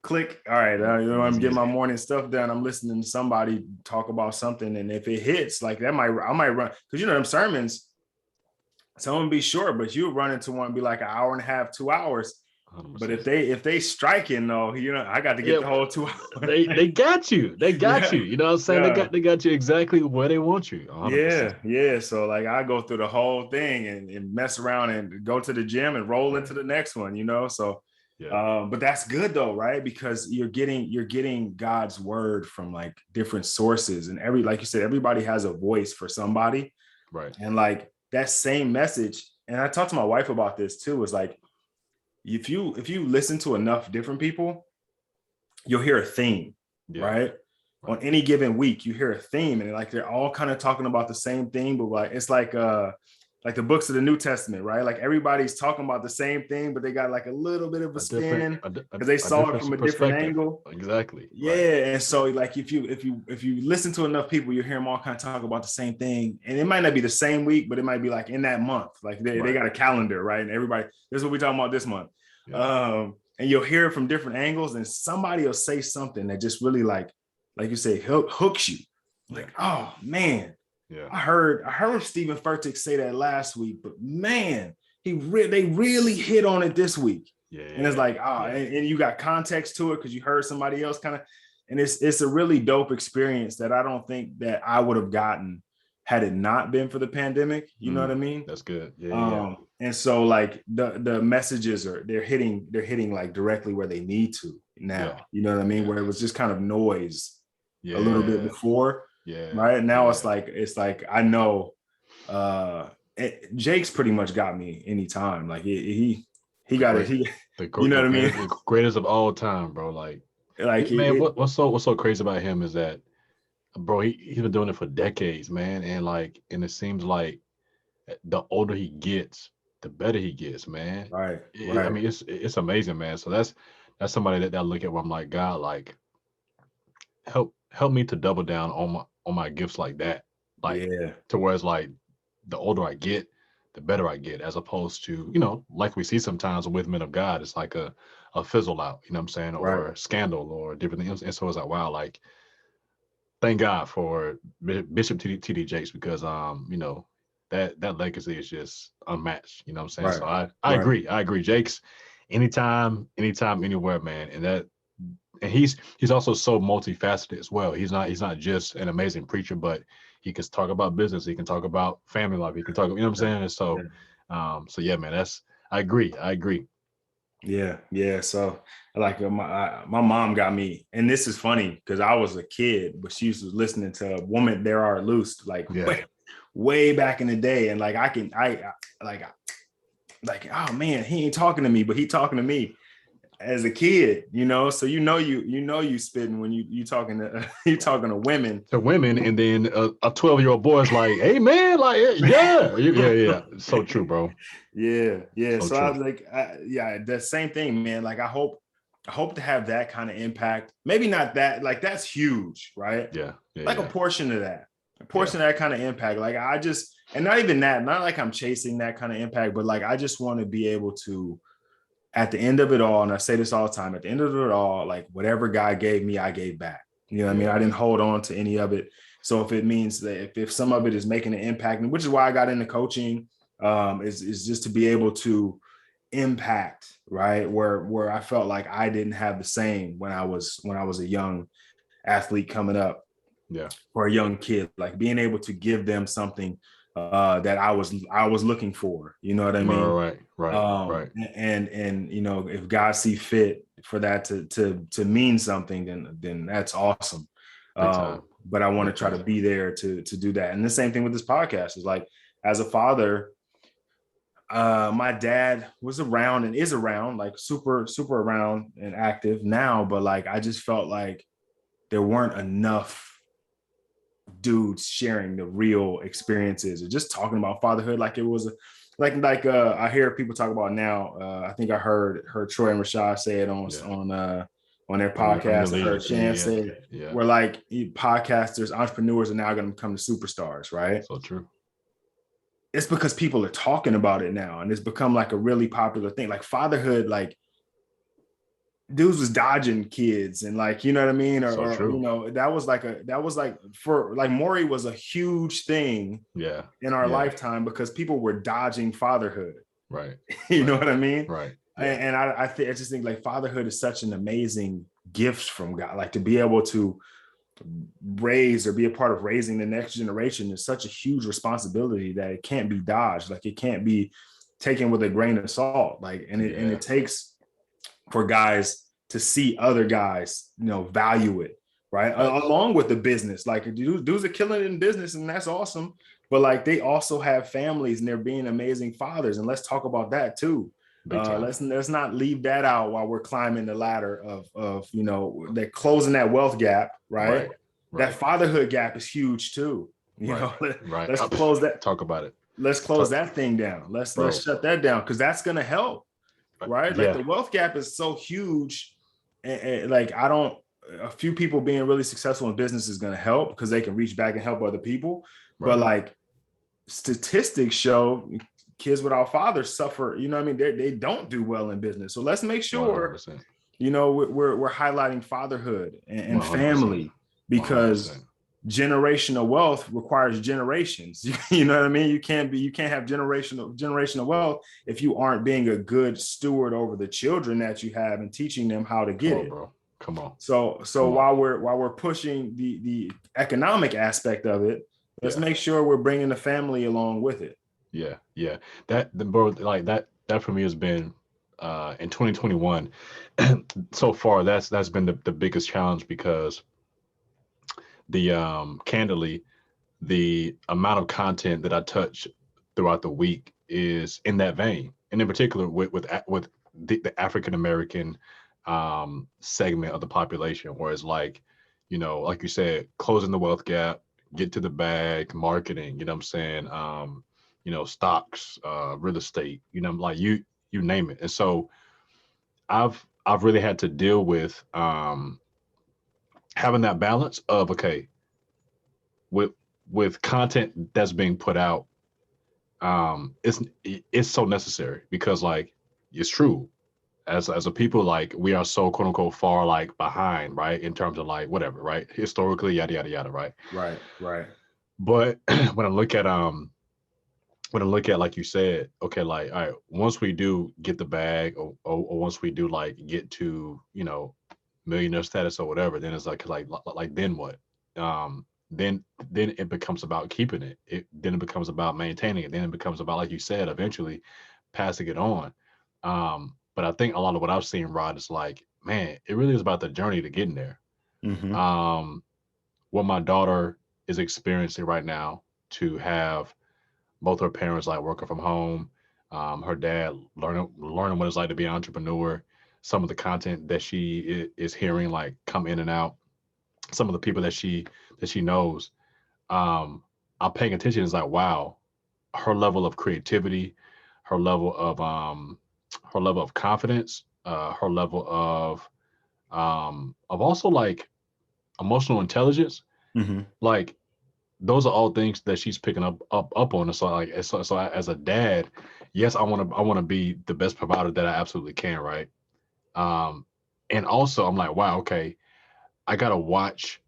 click. All right, I'm getting my morning stuff done. I'm listening to somebody talk about something, and if it hits, like I might run because them sermons, some of them be short, but you run into one be like an hour and a half, 2 hours. But 100%. if they striking though, I got to get Yeah, the whole 2 hours. they got you. They got Yeah, you. You know what I'm saying? They yeah. got they got you exactly where they want you. 100%. Yeah, yeah. So like I go through the whole thing and mess around and go to the gym and roll Yeah. into the next one. So Yeah. but that's good though, right? Because you're getting God's word from like different sources, and like you said, everybody has a voice for somebody, Right. and like that same message. And I talked to my wife about this too. Is like if you listen to enough different people, you'll hear a theme, Yeah. right? On Right. any given week, you hear a theme, and like they're all kind of talking about the same thing, but like it's like the books of the New Testament, right? Like everybody's talking about the same thing, but they got like a little bit of a A different spin a, di- because they a saw it from different a different perspective. angle. Exactly. Right. Yeah, and so Yeah. like if you listen to enough people, you hear them all kind of talk about the same thing, and it might not be the same week, but it might be like in that month. Like they Right. got a calendar, right? And everybody, this is what we're talking about this month. Yeah. And you'll hear it from different angles, and somebody will say something that just really like you say, hooks you. Yeah. Like, oh man, Yeah. I heard Stephen Furtick say that last week, but man, they really hit on it this week. Yeah. And it's Yeah. like, Yeah. and you got context to it because you heard somebody else kind of, and it's a really dope experience that I don't think that I would have gotten had it not been for the pandemic. You know what I mean? That's good. Yeah. Yeah. And so like the messages they're hitting like directly where they need to Yeah. now. You know what I mean? Yeah. Where it was just kind of noise a little bit Yeah. before, Yeah. right? Now Yeah. it's like I know Jake's pretty much got me anytime. Like he The got it. great, He the you know what I mean? greatest of all time, bro. Like, Like man, what's so crazy about him is that, bro, he's been doing it for decades, man, and it seems like the older he gets, the better he gets, man. right, I right. mean, it's amazing, man. So that's somebody that I look at where I'm like, God, like, help me to double down on my gifts like that, like Yeah, to where it's like the older I get, the better I get, as opposed to like we see sometimes with men of God, it's like a fizzle out, you know what I'm saying, right. or scandal or different things, and so it's like wow, like thank God for Bishop TD Jakes because that legacy is just unmatched. You know what I'm saying? Right. So I Right. agree. I agree. Jakes, anytime, anywhere, man. And he's also so multifaceted as well. He's not just an amazing preacher, but he can talk about business. He can talk about family life. He can talk. You know what I'm Yeah. saying? And Yeah. so yeah, man. I agree. I agree. Yeah. Yeah. So like my mom got me, and this is funny because I was a kid, but she was listening to Woman There Are Loose like Yeah. way back in the day, and like I like like, oh man, he ain't talking to me, but he talking to me as a kid, you know. So you spitting when you talking to you talking to women. To women, and then a 12-year-old boy is like, "Hey man, like yeah, so true, bro. Yeah. So So I true. was like, yeah, the same thing, man. Like I hope to have that kind of impact. Maybe not that, like that's huge, right? Like a Yeah, portion of that, a yeah, portion of that kind of impact. Like I just, and not even that, not like I'm chasing that kind of impact, but like I just want to be able to, at the end of it all, and I say this all the time, at the end of it all, like whatever God gave me, I gave back. You know what I mean? yeah. I didn't hold on to any of it. So if it means that if some of it is making an impact, and which is why I got into coaching, is just to be able to impact, right? Where I felt like I didn't have the same when I was a young athlete coming up, Yeah. or a young kid, like being able to give them something that I was looking for. You know what I mean? Right. And you know, if God see fit for that to mean something, then that's awesome. Big time. But I want to Big try time. to be there to do that. And the same thing with this podcast is like, as a father, my dad was around and is around, like super around and active now, but like I just felt like there weren't enough dudes sharing the real experiences or just talking about fatherhood like it was I hear people talk about now. I think I heard Troy and Rashad say it Yeah. on their I'm the podcast. I heard leader. Shan say it, Yeah. where like podcasters, entrepreneurs are now going to become the superstars, right? So true. It's because people are talking about it now, and it's become like a really popular thing. Like fatherhood, like dudes was dodging kids, and like, you know what I mean, So or you true. know, that was like for like Maury was a huge thing Yeah. in our Yeah. lifetime because people were dodging fatherhood. Right. You know Right. what I mean? Right. Yeah. And I think I just think like fatherhood is such an amazing gift from God. Like to be able to raise or be a part of raising the next generation is such a huge responsibility that it can't be dodged. Like it can't be taken with a grain of salt. Like, and it takes for guys to see other guys, you know, value it, right? Facts. Along with the business. Like dudes are killing it in business, and that's awesome. But like they also have families and they're being amazing fathers. And let's talk about that too. Big time. Let's not leave that out while we're climbing the ladder of you know, they're closing that wealth gap, right? Right. That Right. fatherhood gap is huge too. You Right. know, Right. let's close that. Talk about it. Let's close Talk, that thing down. Let's bro. shut that down because that's gonna help, right? Like Yeah. the wealth gap is so huge, and like I don't. A few people being really successful in business is going to help because they can reach back and help other people. But Right. like statistics show, kids without fathers suffer. You know what I mean? They don't do well in business. So let's make sure, 100%. you know, we're highlighting fatherhood and 100%. family, because 100%. generational wealth requires generations. You know what I mean? You can't have generational wealth if you aren't being a good steward over the children that you have and teaching them how to Come get on, it. bro. Come on. So Come on. while we're pushing the economic aspect of it, let's Yeah. make sure we're bringing the family along with it. Yeah. Yeah. That the bro, like that for me has been in 2021 so far. That's been the biggest challenge because the candidly the amount of content that I touch throughout the week is in that vein, and in particular with the African American segment of the population, where it's like, you know, like you said, closing the wealth gap, get to the bag, marketing, you know what I'm saying, you know, stocks, real estate, you know, like you name it. And so I've really had to deal with having that balance of, okay, with content that's being put out, it's so necessary because, like, it's true, as a people, like, we are so quote unquote far, like, behind, right, in terms of, like, whatever, right, historically, yada yada yada, right. Right. But when I look at like you said, okay, like, all right, once we do get the bag, or once we do, like, get to, you know, millionaire status or whatever, then it's like then what? Um, then it becomes about keeping it. Then it becomes about maintaining it. Then it becomes about, like you said, eventually passing it on. But I think a lot of what I've seen, Rod, is like, man, it really is about the journey to getting there. Mm-hmm. Um, what my daughter is experiencing right now, to have both her parents, like, working from home, her dad, learning what it's like to be an entrepreneur, some of the content that she is hearing like come in and out, some of the people that she knows. Um, I'm paying attention. It's like, wow, her level of creativity, her level of her level of confidence, her level of also like emotional intelligence. Hmm. Like those are all things that she's picking up on. And so like so as a dad, yes, I want to be the best provider that I absolutely can, right? Um, and also I'm like, wow, okay, I gotta watch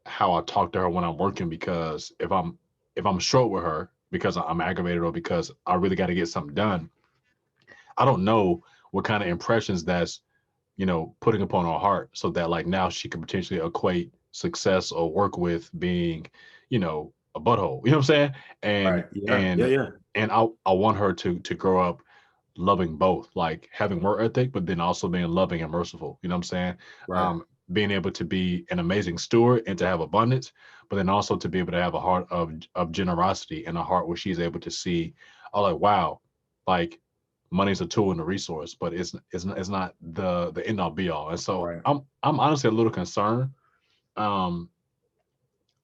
how I talk to her when I'm working, because if I'm short with her because I'm aggravated or because I really got to get something done, I don't know what kind of impressions that's, putting upon her heart, so that like now she could potentially equate success or work with being, a butthole. You know what I'm saying? And Right. Yeah. Yeah. and Yeah. and I want her to grow up loving both, like having work ethic, but then also being loving and merciful. You know what I'm saying? Right. Um, being able to be an amazing steward and to have abundance, but then also to be able to have a heart of generosity and a heart where she's able to see, oh, like wow, like money's a tool and a resource, but it's not the end all be all. And so Right. I'm honestly a little concerned. Um,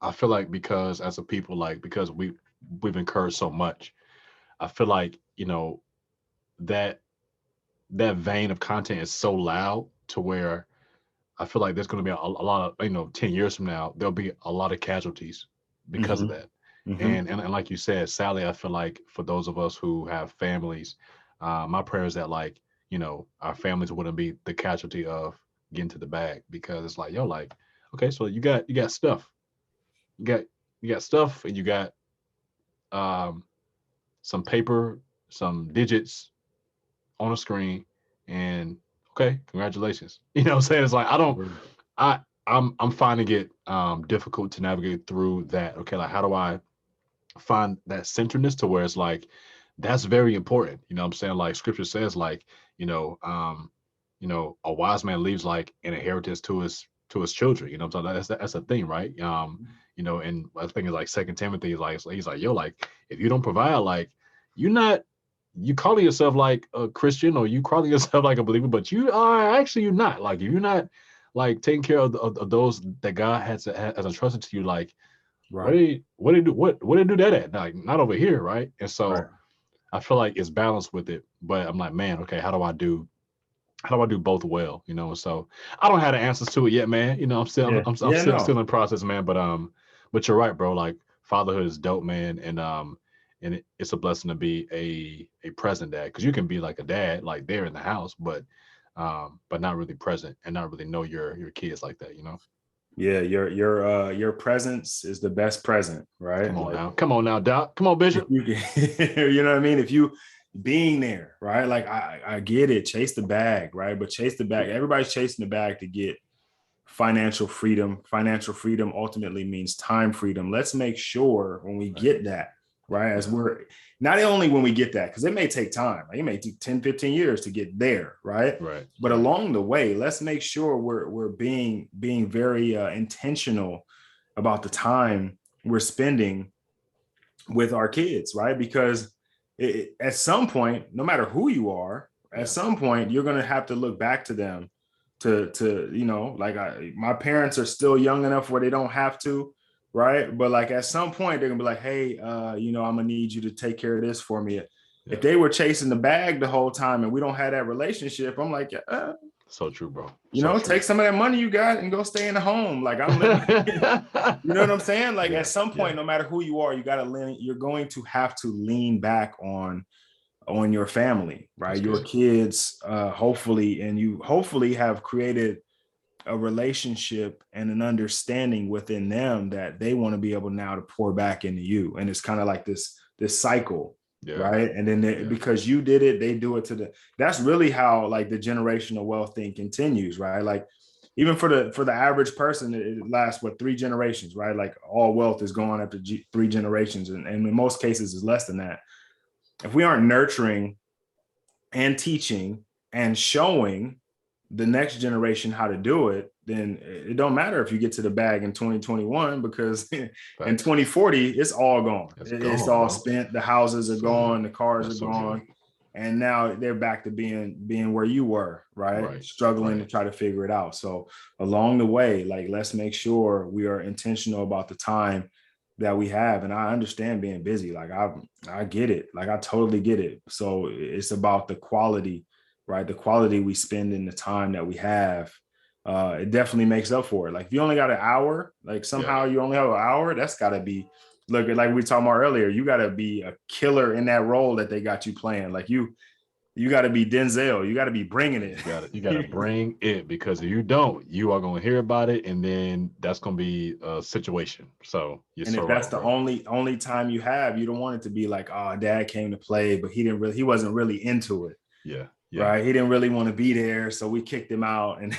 I feel like because as a people, like because we've incurred so much, I feel like that that vein of content is so loud to where I feel like there's going to be a lot of 10 years from now there'll be a lot of casualties because of Hmm. that. Hmm. And like you said, Sally, I feel like for those of us who have families, my prayer is that like our families wouldn't be the casualty of getting to the bag, because it's like yo, like okay, so you got stuff, you got you got stuff, and you got um some paper, some digits on a screen, and okay, congratulations. You know what I'm saying? It's like I don't I I'm finding it difficult to navigate through that. Okay, like how do I find that centeredness to where it's like that's very important. You know what I'm saying? Like scripture says, like, a wise man leaves like an inheritance to his children. You know what I'm saying? That's a thing, right? And I think it's like Second Timothy, like he's like, yo, like if you don't provide, like you're not you calling yourself like a Christian or you calling yourself like a believer, but you are actually you're not. Like if you're not like taking care of those that God has entrusted to you, like Right. what did what did do that at? Like not over here, right? And Right. so I feel like it's balanced with it, but I'm like, man, okay, how do I do both well? So I don't have the answers to it yet, man. I'm still Yeah. I'm Yeah. still No. in the process, man. But you're right, bro. Like fatherhood is dope, man, and it's a blessing to be a present dad, because you can be like a dad, like there in the house, but not really present and not really know your kids like that. Yeah. Your presence is the best present. Right. Like Come on now, Doc, come on, if Bishop. you can, you know what I mean? If you being there, right? Like I get it, chase the bag, right? But chase the bag. Everybody's chasing the bag to get financial freedom. Financial freedom ultimately means time freedom. Let's make sure when we Right. get that, right? As Yeah. we're not only when we get that, because it may take time, like it may take 10, 15 years to get there, right? Right. But Right. along the way, let's make sure we're being very intentional about the time we're spending with our kids, right? Because at some point, no matter who you are, at Yeah. some point you're going to have to look back to them to like my parents are still young enough where they don't have to, right? But like at some point they're gonna be like, hey, I'm gonna need you to take care of this for me. If Yeah. they were chasing the bag the whole time and we don't have that relationship, I'm like, So true, bro. So take true. some of that money you got and go stay in the home. Like I'm living. You know what I'm saying? Like at Yeah. some Yeah. point, no matter who you are, you're going to have to lean back on your family, right? That's Your good. kids, hopefully, and you hopefully have created a relationship and an understanding within them that they want to be able now to pour back into you. And it's kind of like this cycle, Yeah. right? And then Yeah. because you did it, they do it that's really how like the generational wealth thing continues, right? Like even for the average person, it lasts what 3 generations, right? Like all wealth is going up to 3 generations, and in most cases is less than that. If we aren't nurturing and teaching and showing the next generation how to do it, then it don't matter if you get to the bag in 2021, because in Facts. 2040 it's all gone. It's It's gone, all bro. spent. The houses are So gone, the cars are that's so true. gone, and now they're back to being where you were, right? Struggling to try to figure it out. So along the way, like, let's make sure we are intentional about the time that we have. And I understand being busy. Like, I get it. Like, I totally get it. So it's about the quality, right? The quality we spend in the time that we have. It definitely makes up for it. Like, if you only got an hour, like somehow you only have an hour, that's got to be, look, like we were talking about earlier, you got to be a killer in that role that they got you playing. Like, you got to be Denzel. You got to be bringing it. You got to bring it, because if you don't, you are going to hear about it, and then that's going to be a situation. So you're And so if that's right, the bro. only time you have, you don't want it to be like, oh, dad came to play, but he wasn't really into it. Yeah. Right. He didn't really want to be there, so we kicked him out. And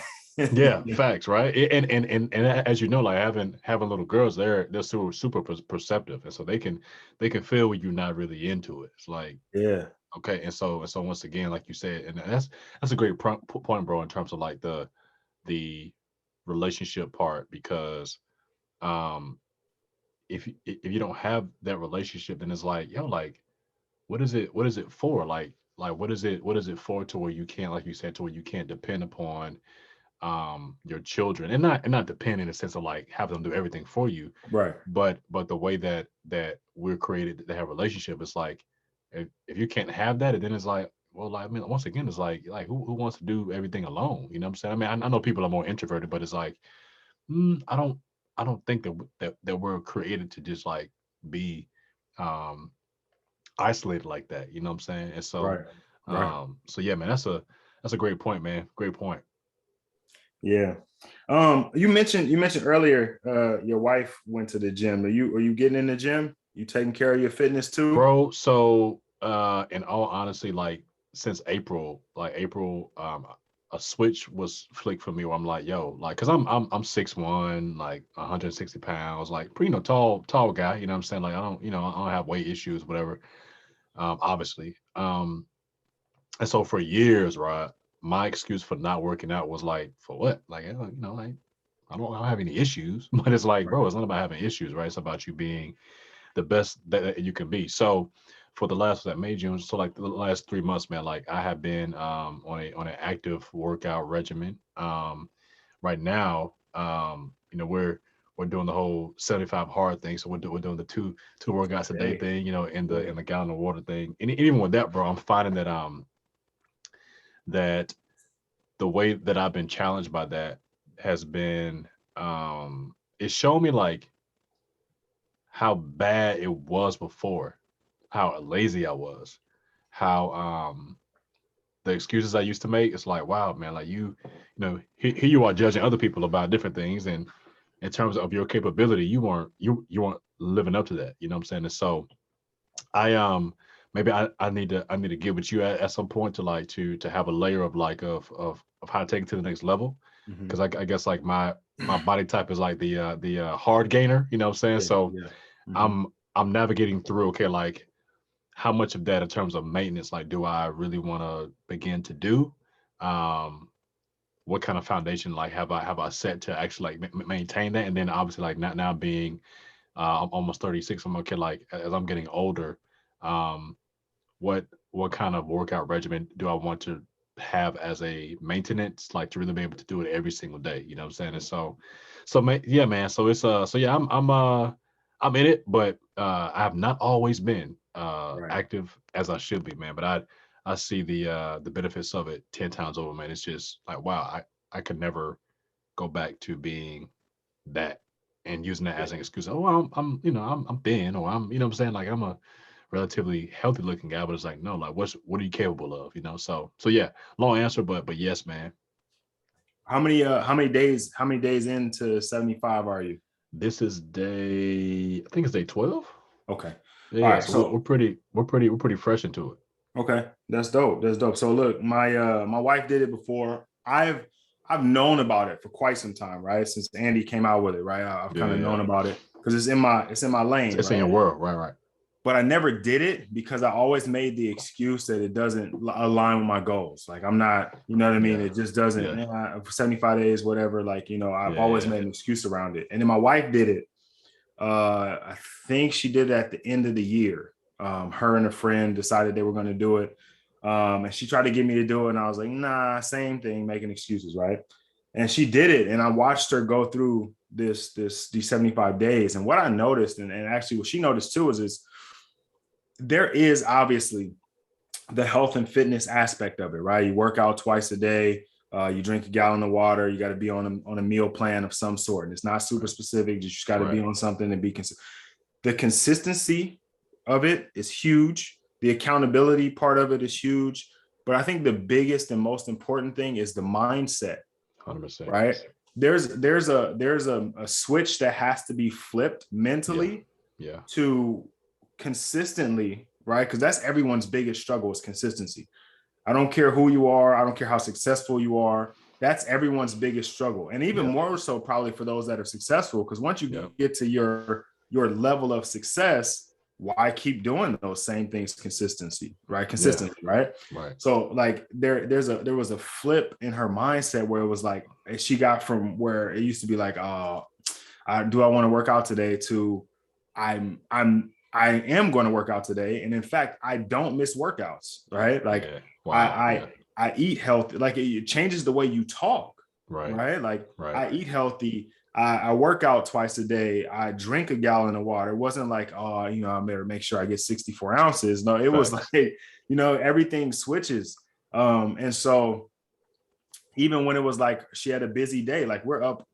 Yeah, facts, right? And as you know, like having little girls, they're super perceptive, and so they can feel when you're not really into it. It's like, yeah, okay, and so once again, like you said, and that's a great point, bro, in terms of like the relationship part, because um if you don't have that relationship, then it's like, yo, like, what is it for? Like what is it for, to where you can't, like you said, to where you can't depend upon your children, and not depend in the sense of like have them do everything for you, right. but the way that we're created to have a relationship is like, if you can't have that, and then it's like, well, like, I mean, once again, it's like who wants to do everything alone? You know what I'm saying? I mean, I know people are more introverted, but it's like, I don't think that we're created to just like be um isolated like that. You know what I'm saying? And so Right. Right. so yeah, man, that's a great point, man. Great point. Yeah. You mentioned earlier, your wife went to the gym. Are you getting in the gym? You taking care of your fitness too? Bro, so in all honesty, like since April, a switch was flicked for me where I'm like, yo, like, cause I'm 6'1", like 160 pounds, like pretty, tall guy, you know what I'm saying? Like, I don't have weight issues, whatever. Obviously. And so for years, right, my excuse for not working out was like, for what? Like, like, I don't have any issues. But it's like, Right. bro, it's not about having issues, right? It's about you being the best that you can be. So for the last, that May, June, so like the last 3 months, man, like I have been on an active workout regimen. Right now, we're doing the whole 75 hard thing. So we're doing the two workouts a day Hey. thing, in Yeah. the gallon of water thing. And even with that, bro, I'm finding that the way that I've been challenged by that has been, it showed me like how bad it was before, how lazy I was, how the excuses I used to make. It's like, wow, man, like here you are judging other people about different things, and in terms of your capability, you weren't living up to that. You know what I'm saying? And so I maybe I need to get with you at some point to like to have a layer of like of how to take it to the next level, Mhm. because I guess like my body type is like the hard gainer. You know what I'm saying? Yeah. So Yeah. Mhm. I'm navigating through, okay, like how much of that in terms of maintenance, like, do I really want to begin to do? Um, what kind of foundation like have I set to actually like maintain that? And then obviously like now being I'm almost 36, I'm okay. Like as I'm getting older, um, what kind of workout regimen do I want to have as a maintenance, like to really be able to do it every single day? You know what I'm saying? And yeah, man. So so yeah, I'm in it, but I have not always been Right. active as I should be, man. But I see the benefits of it 10 times over, man. It's just like, wow, I could never go back to being that and using that Yeah. as an excuse. Oh, well, I'm thin, or I'm, what I'm saying, like I'm a relatively healthy looking guy, but it's like, no, like what are you capable of, So yeah, long answer, but yes, man. How many days into 75 are you? This is I think it's day 12. Okay. All Yeah, right. so we're, So we're pretty we're pretty fresh into it. okay, that's dope. That's dope. So look, my wife did it before. I've known about it for quite some time, right? Since Andy came out with it, right? I've Yeah, kind of yeah, known yeah. about it because it's in my lane, It's in your right? world, right, right. But I never did it because I always made the excuse that it doesn't align with my goals. Like, I'm not, you know what I mean? Yeah, It just doesn't, yeah, 75 days, whatever. Like, I've yeah, always yeah, made an excuse around it. And then my wife did it. I think she did it at the end of the year. Her and a friend decided they were going to do it. And she tried to get me to do it. And I was like, nah, same thing, making excuses, right? And she did it. And I watched her go through these 75 days. And what I noticed, and actually what she noticed too, is there is obviously the health and fitness aspect of it, right? You work out twice a day. You drink a gallon of water. You got to be on a meal plan of some sort. And it's not super specific. You just got to be on something and be consistent. The consistency of it is huge. The accountability part of it is huge. But I think the biggest and most important thing is the mindset, 100%. right? There's a switch that has to be flipped mentally to consistently, right? Because that's everyone's biggest struggle is consistency. I don't care who you are. I don't care how successful you are. That's everyone's biggest struggle. And even more so probably for those that are successful, because once you get to your level of success, why keep doing those same things consistently, right? So like there was a flip in her mindset where it was like she got from where it used to be like, oh, do I want to work out today, to I am going to work out today. And in fact, I don't miss workouts, right? Like I eat healthy. Like it changes the way you talk, right? Like I eat healthy. I work out twice a day. I drink a gallon of water. It wasn't like, oh, I better make sure I get 64 ounces. No, it was like, everything switches. And so even when it was like she had a busy day, like we're up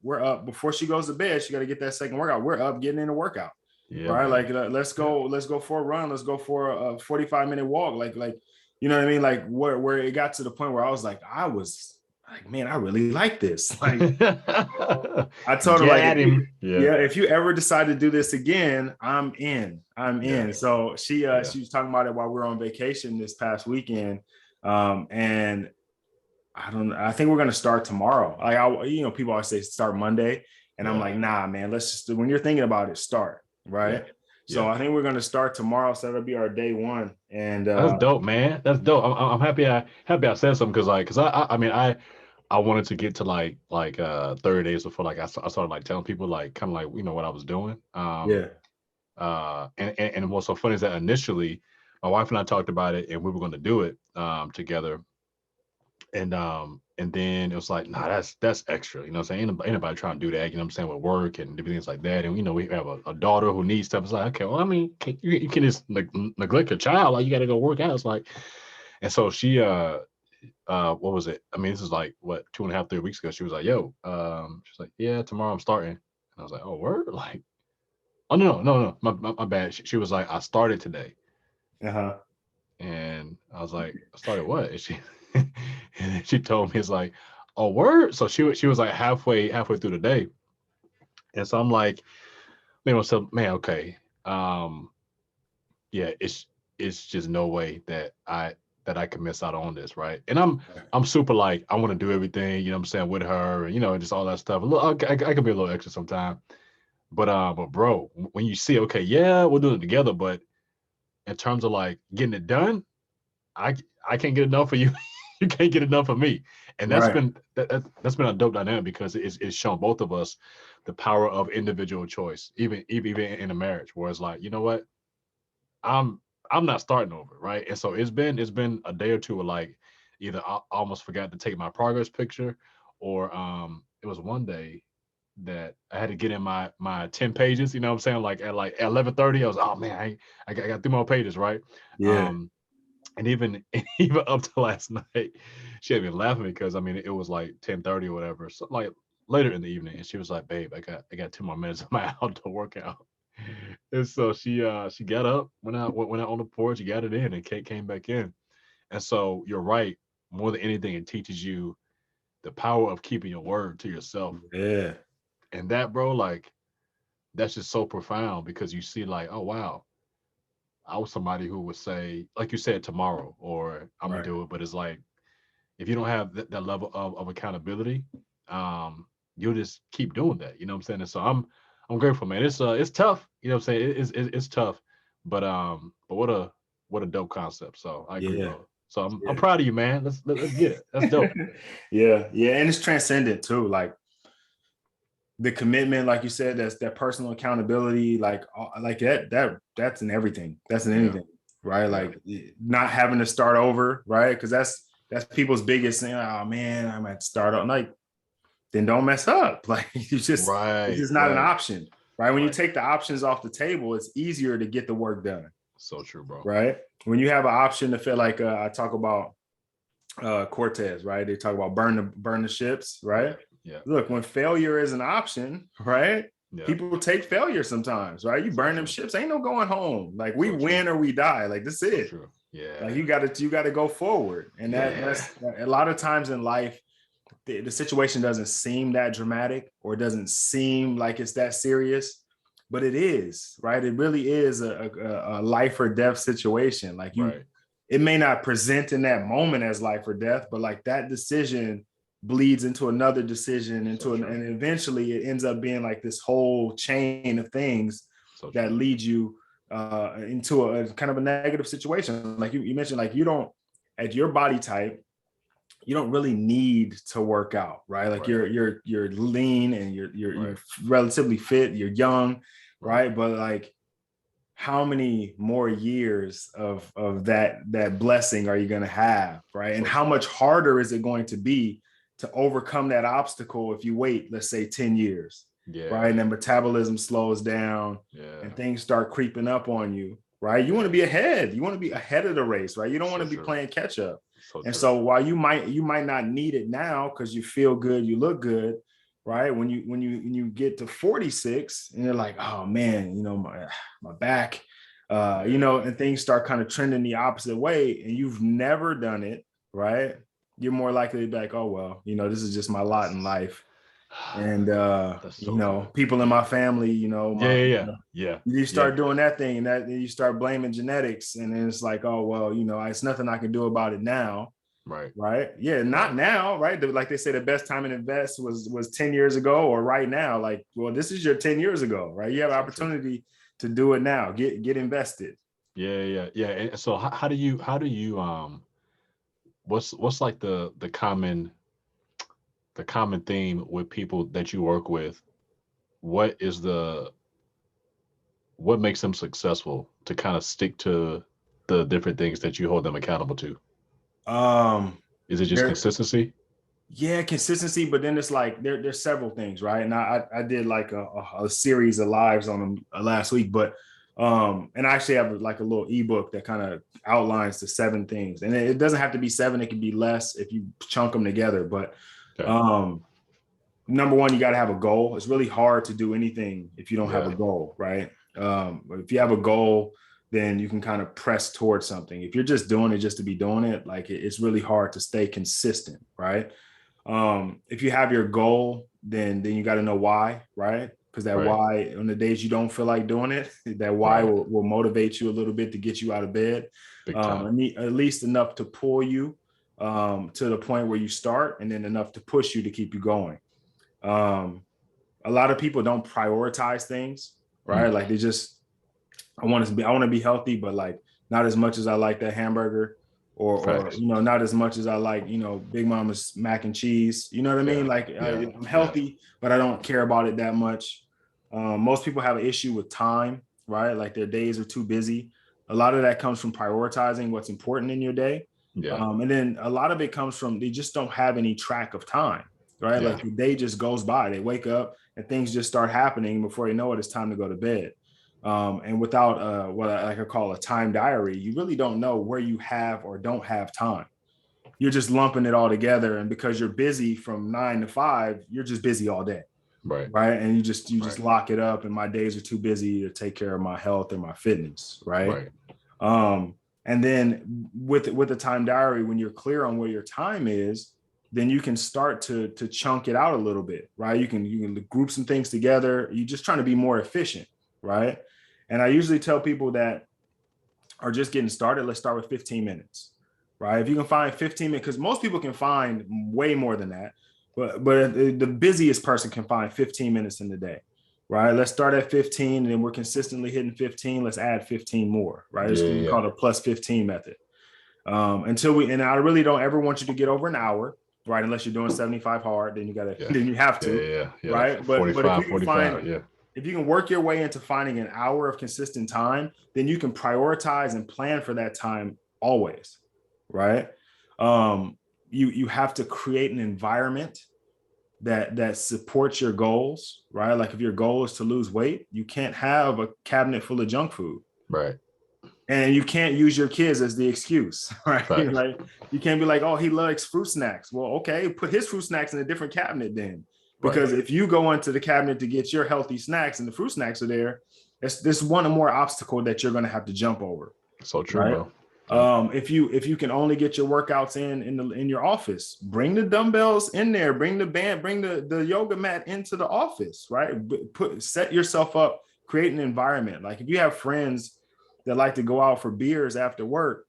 before she goes to bed, she got to get that second workout. We're up getting in a workout. Right. Like, let's go for a run. Let's go for a 45-minute walk. Like, you know what I mean? Like where it got to the point where I was like, man, I really like this. Like I told her, like, if you ever decide to do this again, I'm in. So she was talking about it while we were on vacation this past weekend. And I think we're going to start tomorrow. Like, people always say start Monday. And I'm like, nah, man, let's just, when you're thinking about it, start. Right. So I think we're going to start tomorrow. So that'll be our day one. And that's dope, man. That's dope. I'm happy I said something because I mean I wanted to get to like 30 days before like I started like telling people like kind of like what I was doing. And what's so funny is that initially my wife and I talked about it and we were going to do it together. And then it was like, nah, that's extra. You know what I'm saying? Ain't nobody trying to do that, you know what I'm saying, with work and different things like that. And we have a daughter who needs stuff. It's like, okay, well, I mean, you can just neglect your child, like you gotta go work out. It's like, and so she what was it? I mean, this is like what 2.5, 3 weeks ago. She was like, yo, she's like, yeah, tomorrow I'm starting. And I was like, oh, word? Like, oh no, my bad. She was like, I started today. And I was like, I started what? And she and then she told me, it's like, oh, word. So she was like halfway through the day. And so I'm like, man, so man, okay. Yeah, it's just no way that I can miss out on this, right? And I'm super like, I want to do everything, you know what I'm saying, with her, and just all that stuff. Look, I can be a little extra sometimes. But bro, when you see, okay, yeah, we're doing it together, but in terms of like getting it done, I can't get enough of you. You can't get enough of me. And that's been a dope dynamic because it's shown both of us the power of individual choice, even in a marriage, where it's like, you know what, I'm not starting over, right? And so it's been a day or two of like either I almost forgot to take my progress picture, or it was one day that I had to get in my 10 pages, you know what I'm saying? Like at 11:30, I was, oh man, I got 3 more pages, right? And even up to last night, she had been laughing because I mean it was like 10:30 or whatever, so like later in the evening, and she was like, "Babe, I got 2 more minutes of my outdoor workout." And so she got up, went out on the porch, she got it in, and Kate came back in. And so you're right. More than anything, it teaches you the power of keeping your word to yourself. Yeah. And that, bro, like that's just so profound because you see, like, oh wow, I was somebody who would say, like you said, tomorrow, or I'm gonna do it. But it's like if you don't have that level of accountability, you'll just keep doing that. You know what I'm saying? And so I'm grateful, man. It's tough. You know what I'm saying? It's tough, but what a dope concept. So I agree, bro. So I'm proud of you, man. Let's get it. That's dope. Yeah, and it's transcendent too. Like the commitment, like you said, that's that personal accountability, like that's in everything. That's in anything. right? Like not having to start over, right? Because that's people's biggest thing. Oh man, I might start up. Like, then don't mess up. Like it's Right, just not an right, option, right? When you right. take the options off the table, it's easier to get the work done, So true, bro. right? When you have an option to feel like I talk about Cortez, right? They talk about burn the ships, right? Yeah. Look, when failure is an option, right? Yeah. People take failure sometimes, right? You burn them ships, ain't no going home. Like we win or we die. Like this is it. True. Yeah. Like you gotta go forward. And that's a lot of times in life, the situation doesn't seem that dramatic or doesn't seem like it's that serious, but it is, right? It really is a life or death situation. Like it may not present in that moment as life or death, but like that decision bleeds into another decision, and eventually it ends up being like this whole chain of things that lead you into a kind of a negative situation. Like you mentioned, like you don't, at your body type, you don't really need to work out, right? Like you're lean and you're relatively fit, you're young, right? But like, how many more years of that blessing are you going to have, right? And how much harder is it going to be to overcome that obstacle if you wait, let's say 10 years, right? And then metabolism slows down and things start creeping up on you, right? You want to be ahead. You want to be ahead of the race, right? You don't want to be playing catch up. So while you might not need it now because you feel good, you look good, right? When you get to 46 and you're like, oh man, you know, my back, you know, and things start kind of trending the opposite way, and you've never done it, right? You're more likely to be like, oh well, you know, this is just my lot in life. And you know, people in my family, you know, you start doing that thing, and that you start blaming genetics, and then it's like, oh well, you know, it's nothing I can do about it now. Right. Yeah. Not now. Right. Like they say, the best time to invest was 10 years ago or right now. Like, well, this is your 10 years ago, right? You have an opportunity to do it now. Get invested. Yeah. And so how do you what's like the common theme with people that you work with? What makes them successful to kind of stick to the different things that you hold them accountable to? Is it just consistency? Yeah, consistency. But then it's like there's several things, right? And I did like a series of lives on them last week, but and I actually have like a little ebook that kind of outlines the 7 things, and it doesn't have to be 7; it can be less if you chunk them together. But number one, you got to have a goal. It's really hard to do anything if you don't have a goal, right? If you have a goal, then you can kind of press towards something. If you're just doing it just to be doing it, like it's really hard to stay consistent, right? If you have your goal, then you got to know why, right? Because that why, on the days you don't feel like doing it, that why will motivate you a little bit to get you out of bed, at least enough to pull you to the point where you start, and then enough to push you to keep you going. A lot of people don't prioritize things, right? Like they just, I want to be healthy, but like not as much as I like that hamburger, or you know, not as much as I like, you know, Big Mama's mac and cheese. You know what I mean? Like I'm healthy, but I don't care about it that much. Most people have an issue with time, right? Like their days are too busy. A lot of that comes from prioritizing what's important in your day. And then a lot of it comes from they just don't have any track of time, right? Like the day just goes by. They wake up and things just start happening before you know it, it's time to go to bed. And without what I call a time diary, you really don't know where you have or don't have time. You're just lumping it all together, and because you're busy from 9 to 5, you're just busy all day, right? And you just lock it up. And my days are too busy to take care of my health and my fitness, right? And then with the time diary, when you're clear on where your time is, then you can start to chunk it out a little bit, right? You can group some things together. You're just trying to be more efficient, right? And I usually tell people that are just getting started, let's start with 15 minutes, right? If you can find 15 minutes, because most people can find way more than that, but the busiest person can find 15 minutes in the day, right? Let's start at 15, and then we're consistently hitting 15. Let's add 15 more, right? It's called a plus 15 method. And I really don't ever want you to get over an hour, right? Unless you're doing 75 hard, then you have to, right? But 45, if you can 45, find, if you can work your way into finding an hour of consistent time, then you can prioritize and plan for that time always, right? You have to create an environment that supports your goals, right? Like if your goal is to lose weight, you can't have a cabinet full of junk food. Right. And you can't use your kids as the excuse, right? Facts. Like you can't be like, oh, he likes fruit snacks. Well, okay, put his fruit snacks in a different cabinet then. Because if you go into the cabinet to get your healthy snacks and the fruit snacks are there, this one more obstacle that you're going to have to jump over. So true, right? bro. Yeah. If you can only get your workouts in your office, bring the dumbbells in there, bring the band, bring the yoga mat into the office, right? Set yourself up, create an environment. Like if you have friends that like to go out for beers after work,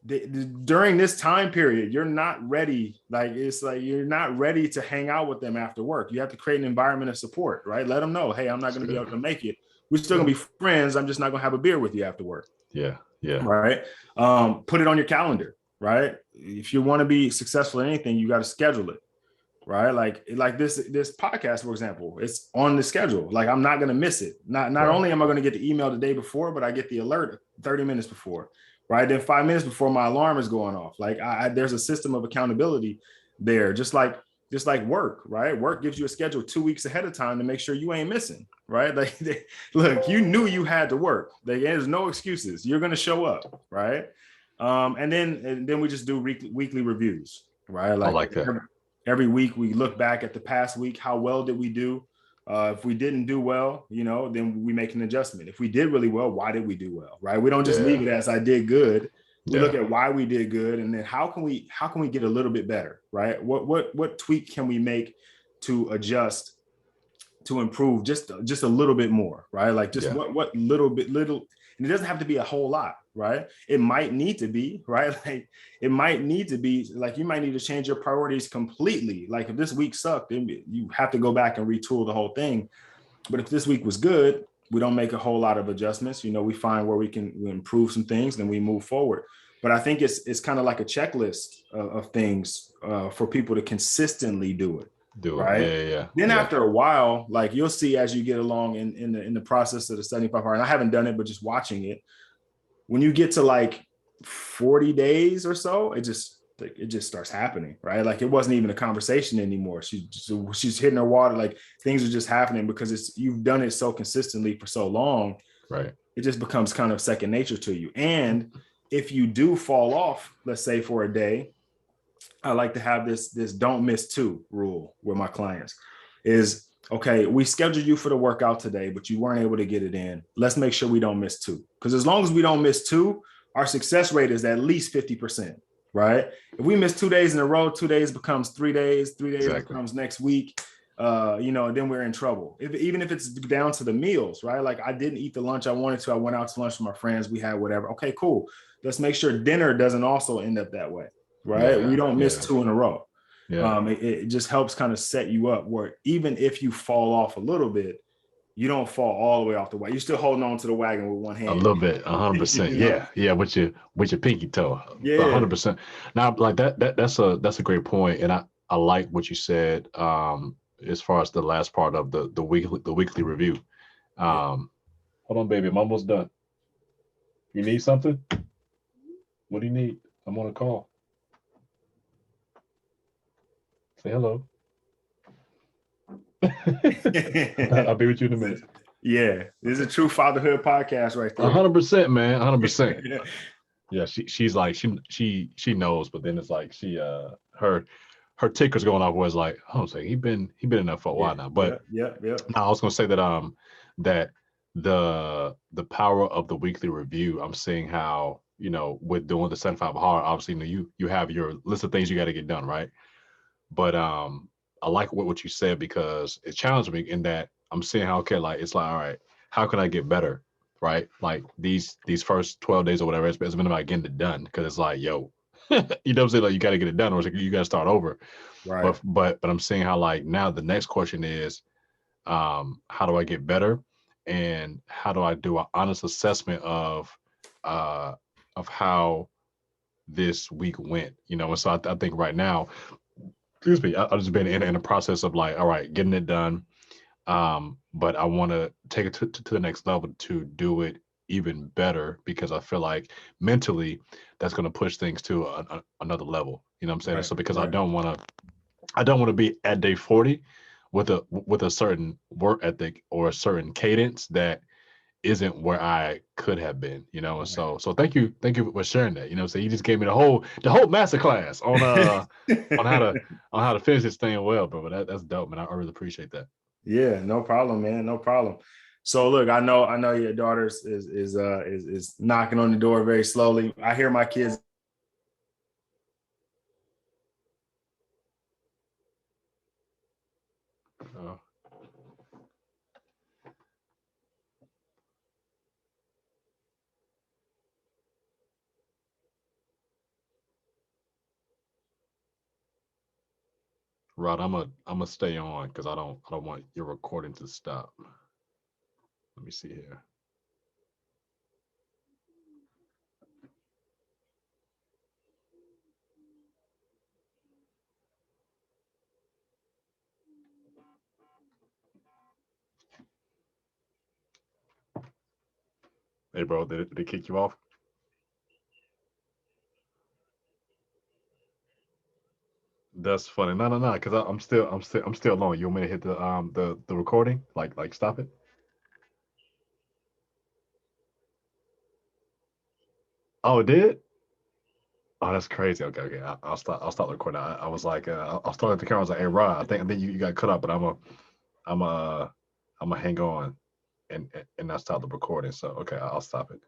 during this time period, you're not ready. Like it's like you're not ready to hang out with them after work. You have to create an environment of support, right? Let them know, hey, I'm not going to be able to make it. We're still gonna be friends. I'm just not gonna have a beer with you after work. Yeah. Yeah. Right. Put it on your calendar, right? If you want to be successful in anything, you got to schedule it, right? Like this podcast, for example, it's on the schedule. Like I'm not gonna miss it. Not only am I gonna get the email the day before, but I get the alert 30 minutes before, right? Then 5 minutes before my alarm is going off. Like there's a system of accountability there, just like work, right? Work gives you a schedule 2 weeks ahead of time to make sure you ain't missing, right? Like, look, you knew you had to work. There's no excuses. You're going to show up, right? And then we just do weekly reviews, right? I like that. Every week we look back at the past week. How well did we do? If we didn't do well, then we make an adjustment. If we did really well, why did we do well, right? We don't just leave it as I did good. We look at why we did good, and then how can we get a little bit better, right? What tweak can we make to adjust, to improve just a little bit more, right? Like just what little, and it doesn't have to be a whole lot, right? It might need to be, right? Like it might need to be like you might need to change your priorities completely. Like if this week sucked, then you have to go back and retool the whole thing. But if this week was good, we don't make a whole lot of adjustments. We find where we improve some things, then we move forward. But I think it's kind of like a checklist of things for people to consistently do it. Right. Yeah. Then after a while, like you'll see as you get along in the process of the 75 hour, and I haven't done it, but just watching it, when you get to like 40 days or so, it just starts happening, right? Like it wasn't even a conversation anymore. She's hitting her water, like things are just happening because you've done it so consistently for so long, right? It just becomes kind of second nature to you. And if you do fall off, let's say for a day, I like to have this don't miss two rule with my clients is, okay, we scheduled you for the workout today, but you weren't able to get it in. Let's make sure we don't miss two. Because as long as we don't miss two, our success rate is at least 50%, right? If we miss 2 days in a row, 2 days becomes 3 days, 3 days becomes next week, then we're in trouble. Even if it's down to the meals, right? Like I didn't eat the lunch I wanted to. I went out to lunch with my friends. We had whatever. Okay, cool. Let's make sure dinner doesn't also end up that way, right? We don't miss two in a row. It just helps kind of set you up where even if you fall off a little bit, you don't fall all the way off the wagon. You're still holding on to the wagon with one hand. A little bit, 100%. Yeah, with your pinky toe. 100%. Now, like that's a great point, and I like what you said as far as the last part of the weekly review. Hold on, baby, I'm almost done. You need something? What do you need? I'm on a call. Say hello. I'll be with you in a minute. Yeah, this is a true fatherhood podcast right there. 100%, man. 100%. Yeah, she's like she knows, but then it's like she her ticker's going off where it's like, oh, so he been in there for a while now. But yeah. Now I was gonna say that that the power of the weekly review, I'm seeing how, with doing the 75 hard, obviously, you have your list of things you got to get done, right? But I like what you said because it challenged me in that I'm seeing how, okay, like it's like, all right, how can I get better, right? Like these first 12 days or whatever, it's been about getting it done because it's like, yo, you know what I'm saying? Like you got to get it done or like, you got to start over. Right. But I'm seeing how like now the next question is, how do I get better? And how do I do an honest assessment of how this week went, And so I think right now, excuse me, I've just been in a process of like, all right, getting it done. But I want to take it to the next level to do it even better because I feel like mentally that's going to push things to another level. You know what I'm saying? Right. So because Right. I don't want to be at day 40 with a certain work ethic or a certain cadence that isn't where I could have been, you know. And Right. so thank you for sharing that. You know, so you just gave me the whole master class on how to finish this thing well, bro. But that's dope, man. I really appreciate that. Yeah, no problem, man. No problem. So look, I know your daughter's is knocking on the door very slowly. I hear my kids. Uh, Rod, I'm gonna stay on because I don't want your recording to stop. Let me see here. Hey, bro, did they kick you off? That's funny. No, no, no, because I'm still on. You want me to hit the recording? Like stop it? Oh, it did? Oh, that's crazy. Okay, okay. I'll stop recording. I was like, I'll start at the camera. I was like, hey, Rod, I think you got cut off, but I'm a, I'm gonna hang on and not stop the recording. So okay, I'll stop it.